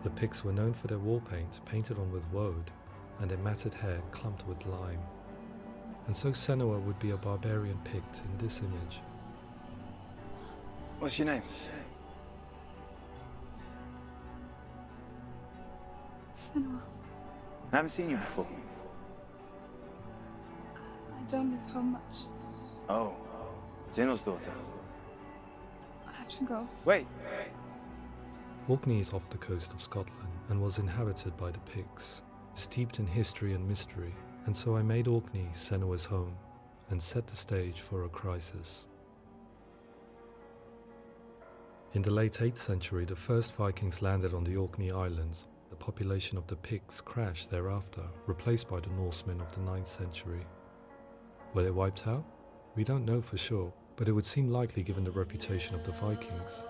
The Picts were known for their war paint, painted on with woad, and their matted hair clumped with lime. And so Senua would be a barbarian Pict in this image. What's your name? Senua, I haven't seen you before. I don't live home much. Oh, Zeno's daughter. I have to go. Wait. Orkney is off the coast of Scotland and was inhabited by the Picts, steeped in history and mystery, and so I made Orkney Senua's home and set the stage for a crisis. In the late 8th century, the first Vikings landed on the Orkney Islands. The population of the Picts crashed thereafter, replaced by the Norsemen of the 9th century. Were they wiped out? We don't know for sure, but it would seem likely given the reputation of the Vikings.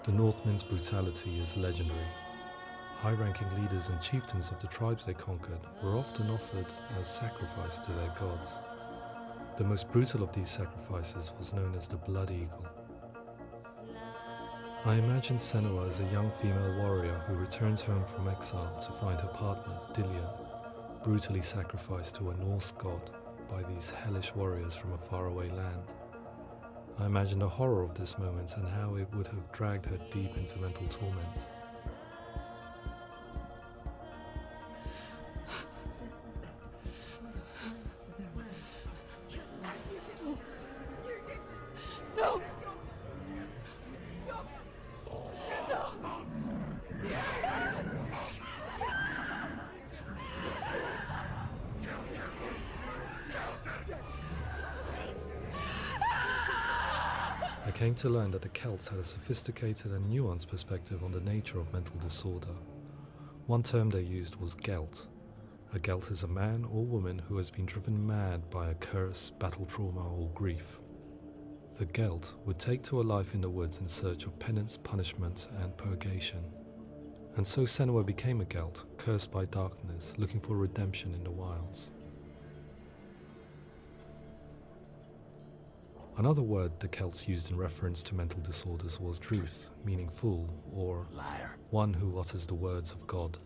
The Northmen's brutality is legendary. High-ranking leaders and chieftains of the tribes they conquered were often offered as sacrifice to their gods. The most brutal of these sacrifices was known as the Blood Eagle. I imagine Senua as a young female warrior who returns home from exile to find her partner, Dillion, brutally sacrificed to a Norse god by these hellish warriors from a faraway land. I imagine the horror of this moment and how it would have dragged her deep into mental torment. I came to learn that the Celts had a sophisticated and nuanced perspective on the nature of mental disorder. One term they used was Gelt. A Gelt is a man or woman who has been driven mad by a curse, battle trauma, or grief. The Gelt would take to a life in the woods in search of penance, punishment, and purgation. And so Senua became a Gelt, cursed by darkness, looking for redemption in the wilds. Another word the Celts used in reference to mental disorders was Druth, meaning fool, or Liar. one who utters the words of God.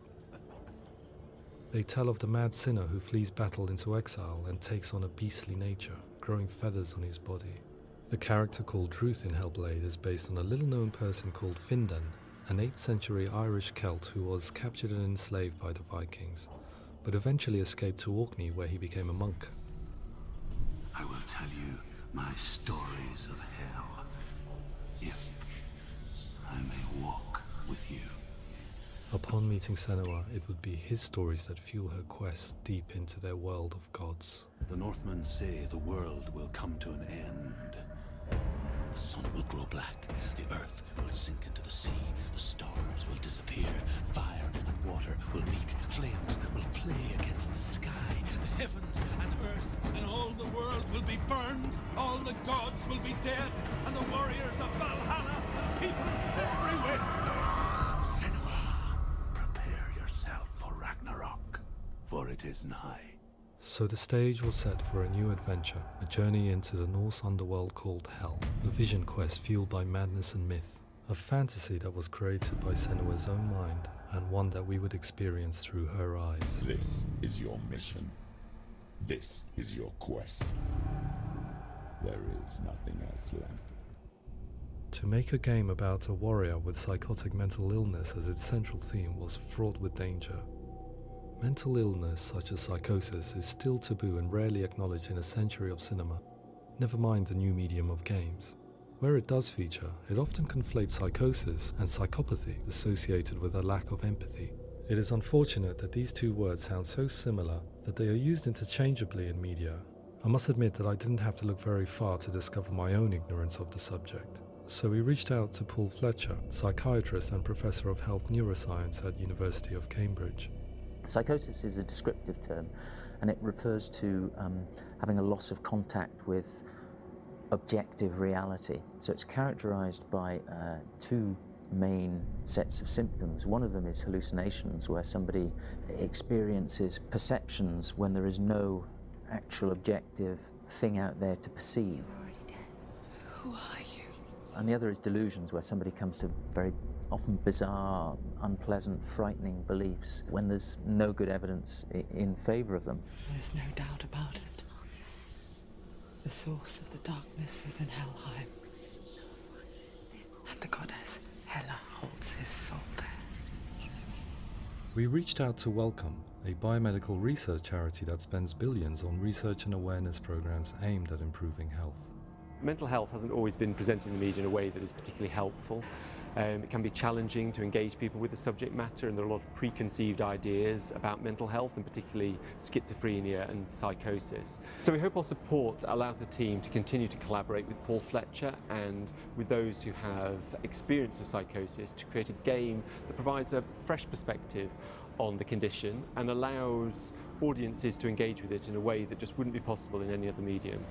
They tell of the mad sinner who flees battle into exile and takes on a beastly nature, growing feathers on his body. The character called Druth in Hellblade is based on a little-known person called Findan, an 8th century Irish Celt who was captured and enslaved by the Vikings, but eventually escaped to Orkney where he became a monk. I will tell you my stories of hell, if I may walk with you. Upon meeting Senua, it would be his stories that fuel her quest deep into their world of gods. The Northmen say the world will come to an end. The sun will grow black, the earth will sink into the sea, the stars will disappear, fire and water will meet, flames will play against the sky, the heavens and earth and all the world will be burned, all the gods will be dead, and the warriors of Valhalla and people everywhere. Senua, prepare yourself for Ragnarok, for it is nigh. So the stage was set for a new adventure, a journey into the Norse underworld called Hell, a vision quest fueled by madness and myth, a fantasy that was created by Senua's own mind, and one that we would experience through her eyes. This is your mission. This is your quest. There is nothing else left. To make a game about a warrior with psychotic mental illness as its central theme was fraught with danger. Mental illness, such as psychosis, is still taboo and rarely acknowledged in a century of cinema, never mind the new medium of games. Where it does feature, it often conflates psychosis and psychopathy associated with a lack of empathy. It is unfortunate that these two words sound so similar that they are used interchangeably in media. I must admit that I didn't have to look very far to discover my own ignorance of the subject. So we reached out to Paul Fletcher, psychiatrist and professor of health neuroscience at University of Cambridge. Psychosis is a descriptive term, and it refers to having a loss of contact with objective reality. So it's characterized by two main sets of symptoms. One of them is hallucinations, where somebody experiences perceptions when there is no actual objective thing out there to perceive. You're already dead. Who are you? And the other is delusions, where somebody comes to very often bizarre, unpleasant, frightening beliefs when there's no good evidence in favor of them. There's no doubt about it. The source of the darkness is in Helheim. And the goddess Hela holds his soul there. We reached out to Welcome, a biomedical research charity that spends billions on research and awareness programs aimed at improving health. Mental health hasn't always been presented in the media in a way that is particularly helpful. It can be challenging to engage people with the subject matter, and there are a lot of preconceived ideas about mental health, and particularly schizophrenia and psychosis. So we hope our support allows the team to continue to collaborate with Paul Fletcher and with those who have experience of psychosis to create a game that provides a fresh perspective on the condition and allows audiences to engage with it in a way that just wouldn't be possible in any other medium.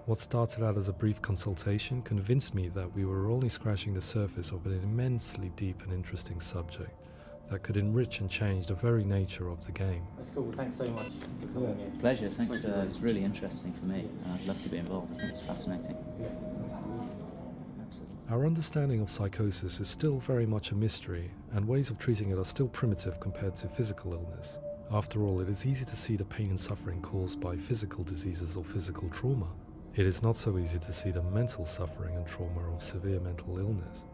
What started out as a brief consultation convinced me that we were only scratching the surface of an immensely deep and interesting subject that could enrich and change the very nature of the game. That's cool. Thanks so much for coming in. Pleasure. Thanks. It's really interesting for me, and I'd love to be involved. I think it's fascinating. Yeah, absolutely. Our understanding of psychosis is still very much a mystery, and ways of treating it are still primitive compared to physical illness. After all, it is easy to see the pain and suffering caused by physical diseases or physical trauma. It is not so easy to see the mental suffering and trauma of severe mental illness.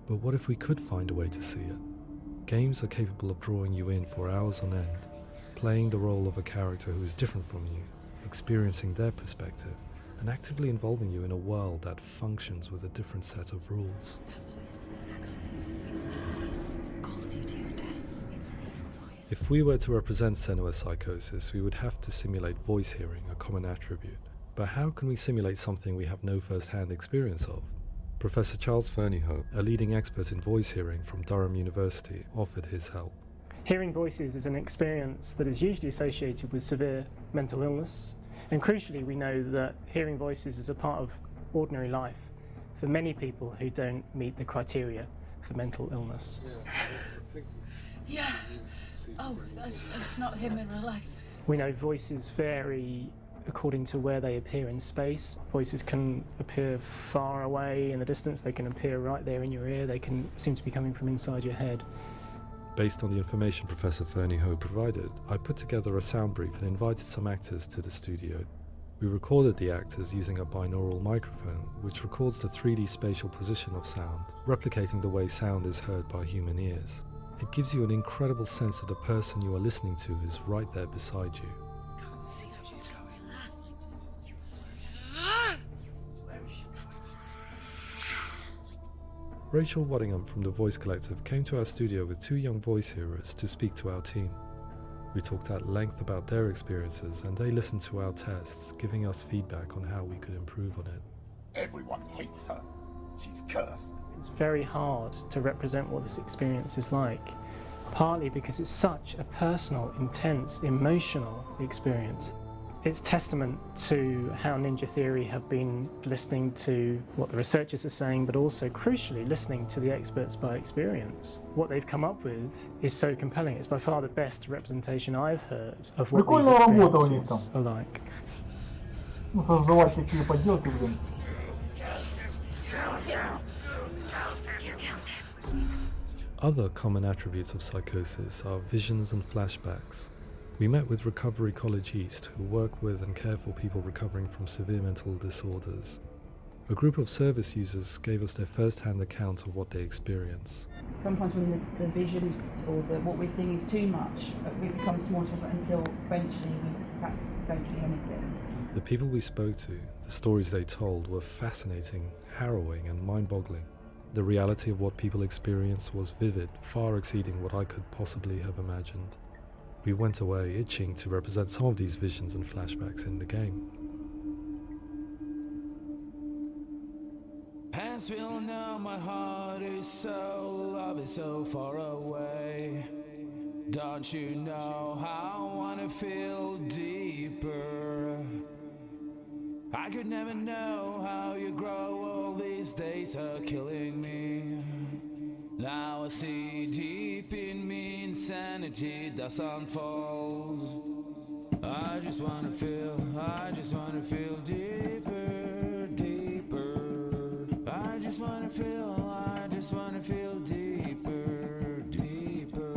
But what if we could find a way to see it? Games are capable of drawing you in for hours on end, playing the role of a character who is different from you, experiencing their perspective, and actively involving you in a world that functions with a different set of rules. If we were to represent Senua's psychosis, we would have to simulate voice hearing, a common attribute. But how can we simulate something we have no first-hand experience of? Professor Charles Fernyhough, a leading expert in voice hearing from Durham University, offered his help. Hearing voices is an experience that is usually associated with severe mental illness, and crucially we know that hearing voices is a part of ordinary life for many people who don't meet the criteria for mental illness. Yeah. Oh, that's not him in real life. We know voices vary according to where they appear in space. Voices can appear far away in the distance, they can appear right there in your ear, they can seem to be coming from inside your head. Based on the information Professor Fernyhough provided, I put together a sound brief and invited some actors to the studio. We recorded the actors using a binaural microphone, which records the 3D spatial position of sound, replicating the way sound is heard by human ears. It gives you an incredible sense that the person you are listening to is right there beside you. Can't see how she's going. Rachel Waddingham from the Voice Collective came to our studio with 2 young voice hearers to speak to our team. We talked at length about their experiences and they listened to our tests, giving us feedback on how we could improve on it. Everyone hates her. She's cursed. It's very hard to represent what this experience is like, partly because it's such a personal, intense, emotional experience. It's testament to how Ninja Theory have been listening to what the researchers are saying, but also crucially listening to the experts by experience. What they've come up with is so compelling. It's by far the best representation I've heard of what these experiences are like. Ну, создавать такие подделки, блин. Other common attributes of psychosis are visions and flashbacks. We met with Recovery College East, who work with and care for people recovering from severe mental disorders. A group of service users gave us their first-hand account of what they experience. Sometimes when the vision or what we're seeing is too much, we become small until eventually we perhaps don't see anything. The people we spoke to, the stories they told, were fascinating, harrowing and mind-boggling. The reality of what people experienced was vivid, far exceeding what I could possibly have imagined. We went away itching to represent some of these visions and flashbacks in the game. As we all know, my heart is so, love is so far away. Don't you know how I wanna feel deeper? I could never know how you grow, all these days are killing me. Now I see deep in me insanity does unfold. I just wanna feel deeper, deeper. I just wanna feel deeper, deeper.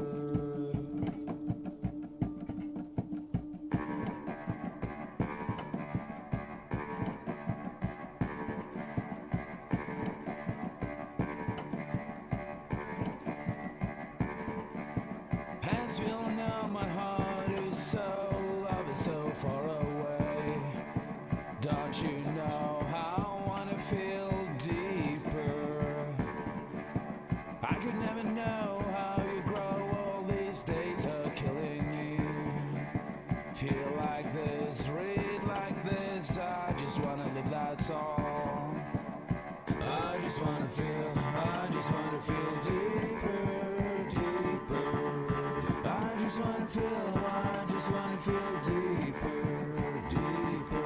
As we all know, my heart is so, love is so far away. Don't you know how I wanna feel deeper? I could never know how you grow, all these days are killing me. Feel like this, read like this, I just wanna live, that's all. I just wanna feel deeper, deeper. I just wanna feel deeper, deeper.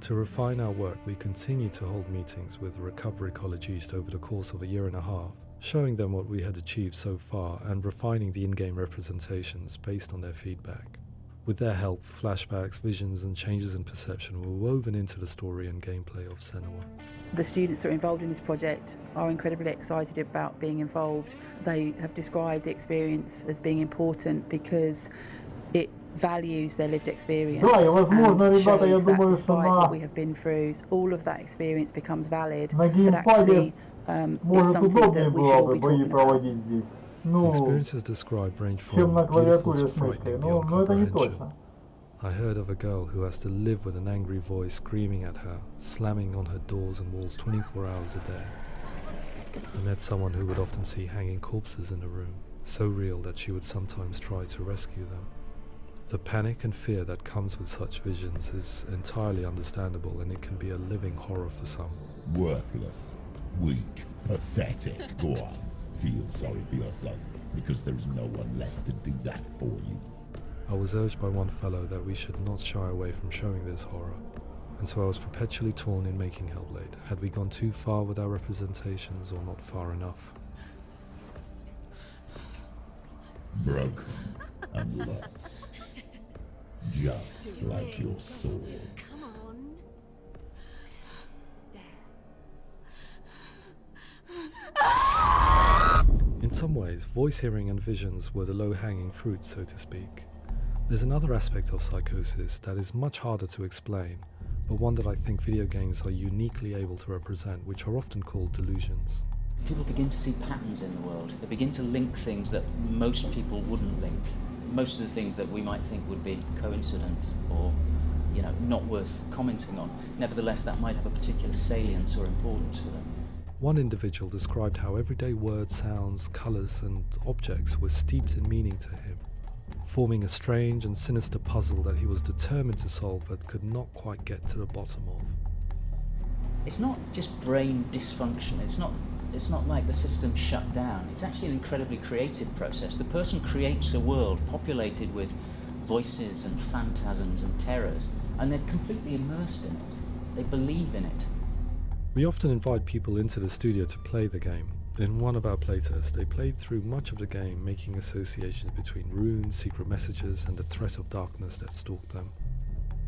To refine our work, we continue to hold meetings with Recovery College East over the course of a year and a half, showing them what we had achieved so far and refining the in-game representations based on their feedback. With their help, flashbacks, visions and changes in perception were woven into the story and gameplay of Senua. The students that are involved in this project are incredibly excited about being involved. They have described the experience as being important because it values their lived experience. Да, и возможно, ребята, я думаю, что what we have been through, all of that experience becomes valid. на геймпаде может удобнее было бы бои проводить здесь. Ну, чем на клавиатуре с мышкой. Но это не точно. I heard of a girl who has to live with an angry voice screaming at her, slamming on her doors and walls 24 hours a day. I met someone who would often see hanging corpses in a room, so real that she would sometimes try to rescue them. The panic and fear that comes with such visions is entirely understandable, and it can be a living horror for some. Worthless, weak, pathetic. Go on, feel sorry for yourself, because there is no one left to do that for you. I was urged by one fellow that we should not shy away from showing this horror, and so I was perpetually torn in making Hellblade. Had we gone too far with our representations, or not far enough? Broken and lost. Just like your soul. Come on. In some ways, voice hearing and visions were the low-hanging fruit, so to speak. There's another aspect of psychosis that is much harder to explain, but one that I think video games are uniquely able to represent, which are often called delusions. People begin to see patterns in the world. They begin to link things that most people wouldn't link. Most of the things that we might think would be coincidence or, not worth commenting on. Nevertheless, that might have a particular salience or importance for them. One individual described how everyday words, sounds, colours and objects were steeped in meaning to him, forming a strange and sinister puzzle that he was determined to solve but could not quite get to the bottom of. It's not just brain dysfunction. It's not like the system shut down. It's actually an incredibly creative process. The person creates a world populated with voices and phantasms and terrors, and they're completely immersed in it. They believe in it. We often invite people into the studio to play the game. In one of our playtests, they played through much of the game, making associations between runes, secret messages, and the threat of darkness that stalked them.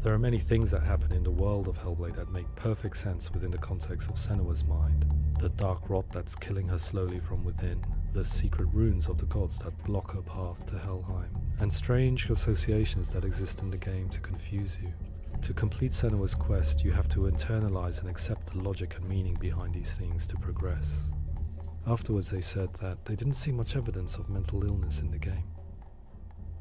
There are many things that happen in the world of Hellblade that make perfect sense within the context of Senua's mind. The dark rot that's killing her slowly from within, the secret runes of the gods that block her path to Helheim, and strange associations that exist in the game to confuse you. To complete Senua's quest, you have to internalize and accept the logic and meaning behind these things to progress. Afterwards, they said that they didn't see much evidence of mental illness in the game.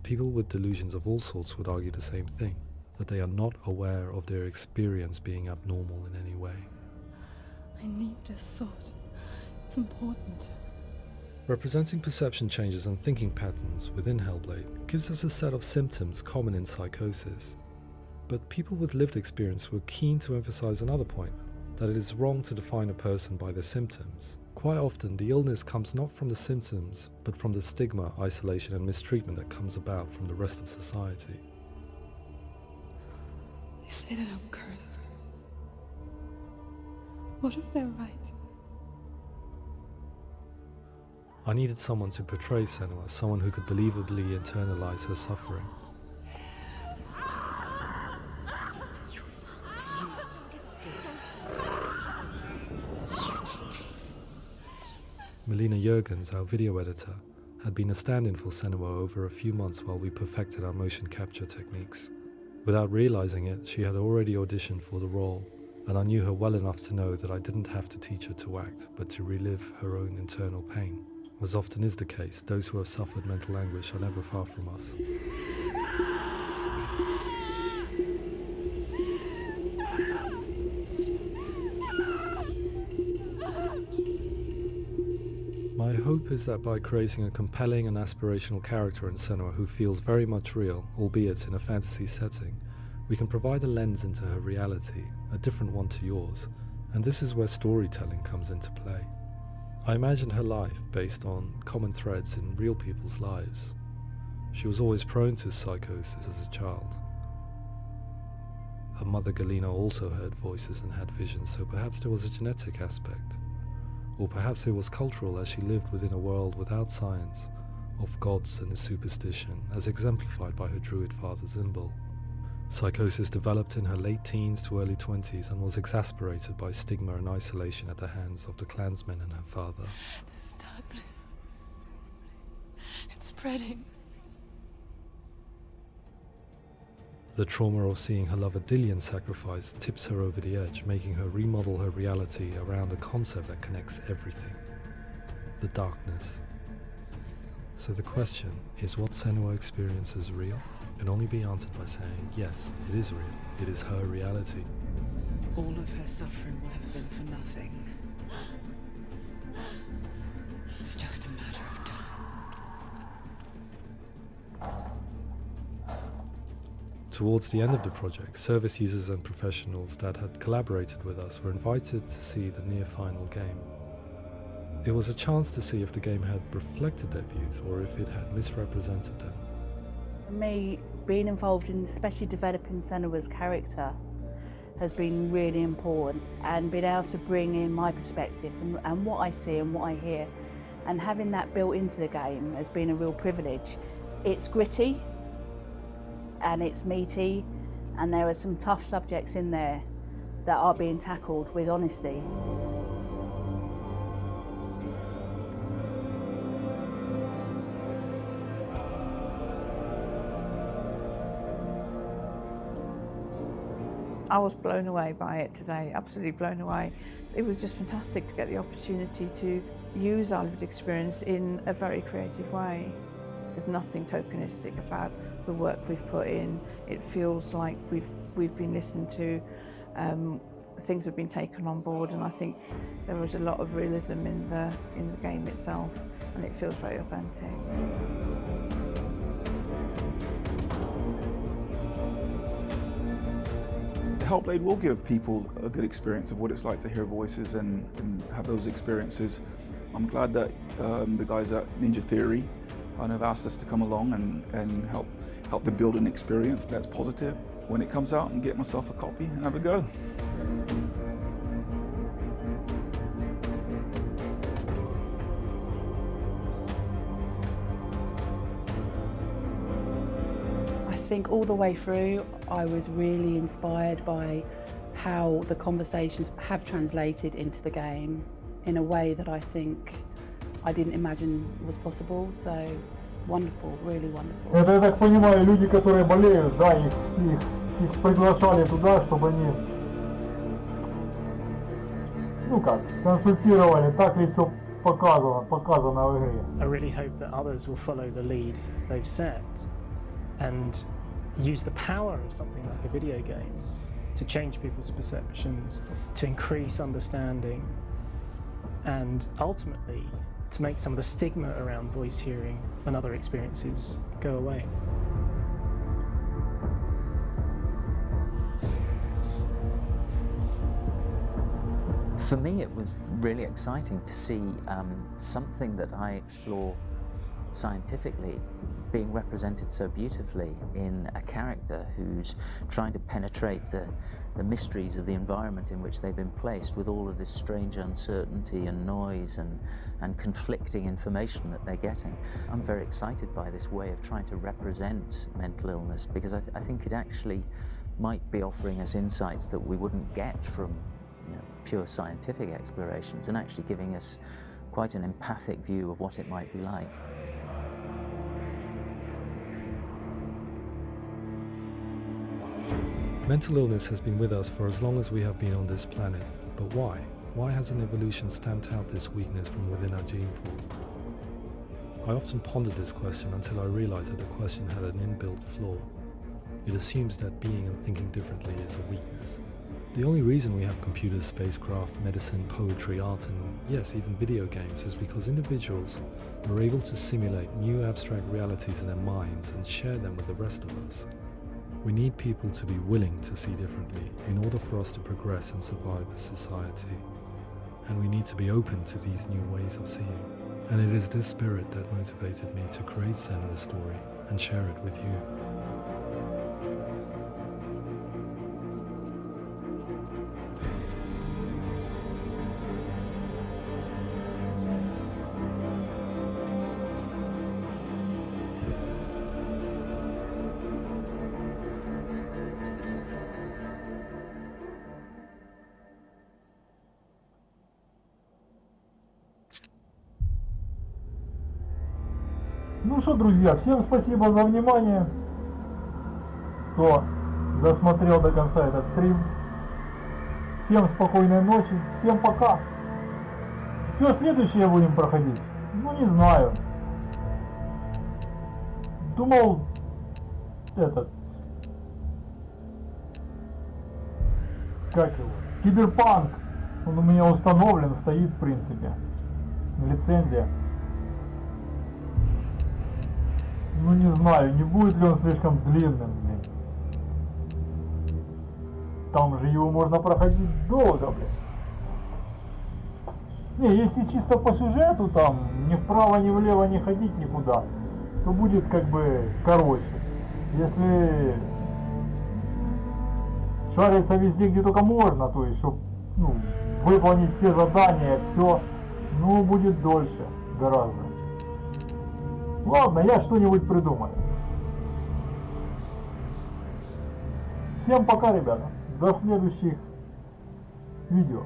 People with delusions of all sorts would argue the same thing, that they are not aware of their experience being abnormal in any way. I need this sword. It's important. Representing perception changes and thinking patterns within Hellblade gives us a set of symptoms common in psychosis. But people with lived experience were keen to emphasize another point, that it is wrong to define a person by their symptoms. Quite often, the illness comes not from the symptoms, but from the stigma, isolation and mistreatment that comes about from the rest of society. They say that I'm cursed. What if they're right? I needed someone to portray Senua, someone who could believably internalize her suffering. Melina Jurgens, our video editor, had been a stand-in for Senua over a few months while we perfected our motion capture techniques. Without realizing it, she had already auditioned for the role, and I knew her well enough to know that I didn't have to teach her to act, but to relive her own internal pain. As often is the case, those who have suffered mental anguish are never far from us. My hope is that by creating a compelling and aspirational character in Senua who feels very much real, albeit in a fantasy setting, we can provide a lens into her reality, a different one to yours, and this is where storytelling comes into play. I imagined her life based on common threads in real people's lives. She was always prone to psychosis as a child. Her mother Galina also heard voices and had visions, so perhaps there was a genetic aspect. Or perhaps it was cultural, as she lived within a world without science, of gods and a superstition, as exemplified by her druid father Zimbal. Psychosis developed in her late teens to early 20s and was exasperated by stigma and isolation at the hands of the clansmen and her father. This darkness. It's spreading. The trauma of seeing her lover Dillian sacrificed tips her over the edge, making her remodel her reality around a concept that connects everything: the darkness. So the question, is what Senua experiences real? Can only be answered by saying, yes, it is real. It is her reality. All of her suffering will have been for nothing. It's just a matter of time. towards the end of the project, service users and professionals that had collaborated with us were invited to see the near-final game. It was a chance to see if the game had reflected their views or if it had misrepresented them. For me, being involved in especially developing Senua's character has been really important, and being able to bring in my perspective and what I see and what I hear, and having that built into the game has been a real privilege. It's gritty and it's meaty, and there are some tough subjects in there that are being tackled with honesty. I was blown away by it today, absolutely blown away. It was just fantastic to get the opportunity to use our lived experience in a very creative way. There's nothing tokenistic about the work we've put in. It feels like we've been listened to, things have been taken on board, and I think there was a lot of realism in the game itself, and it feels very authentic. Hellblade will give people a good experience of what it's like to hear voices and have those experiences. I'm glad that the guys at Ninja Theory kind of asked us to come along and help them build an experience that's positive when it comes out, and get myself a copy and have a go. I think all the way through I was really inspired by how the conversations have translated into the game in a way that I think I didn't imagine was possible. So wonderful, really wonderful. Это, я так понимаю, люди, которые болеют, да, их приглашали туда, чтобы они, ну как, консультировали, так ли все показано в игре. I really hope that others will follow the lead they've set and use the power of something like a video game to change people's perceptions, to increase understanding, and ultimately to make some of the stigma around voice hearing and other experiences go away. For me, it was really exciting to see something that I explore scientifically being represented so beautifully in a character who's trying to penetrate the mysteries of the environment in which they've been placed, with all of this strange uncertainty and noise and conflicting information that they're getting. I'm very excited by this way of trying to represent mental illness, because I think it actually might be offering us insights that we wouldn't get from pure scientific explorations, and actually giving us quite an empathic view of what it might be like. Mental illness has been with us for as long as we have been on this planet, but why? Why hasn't evolution stamped out this weakness from within our gene pool? I often pondered this question until I realized that the question had an inbuilt flaw. It assumes that being and thinking differently is a weakness. The only reason we have computers, spacecraft, medicine, poetry, art, and yes, even video games is because individuals are able to simulate new abstract realities in their minds and share them with the rest of us. We need people to be willing to see differently in order for us to progress and survive as society. And we need to be open to these new ways of seeing. And it is this spirit that motivated me to create Senua's story and share it with you. Ну что, друзья, всем спасибо за внимание, кто досмотрел до конца этот стрим. Всем спокойной ночи, всем пока. Что следующее будем проходить? Ну не знаю. Думал, как его, Киберпанк, он у меня установлен, стоит в принципе, лицензия. Ну не знаю, не будет ли он слишком длинным, блин. там же его можно проходить долго, блин. Не, если чисто по сюжету, там, ни вправо, ни влево не ходить никуда, то будет как бы короче. Если шариться везде, где только можно, то есть, чтобы выполнить все задания, все, будет дольше гораздо. Ладно, я что-нибудь придумаю. Всем пока, ребята. До следующих видео.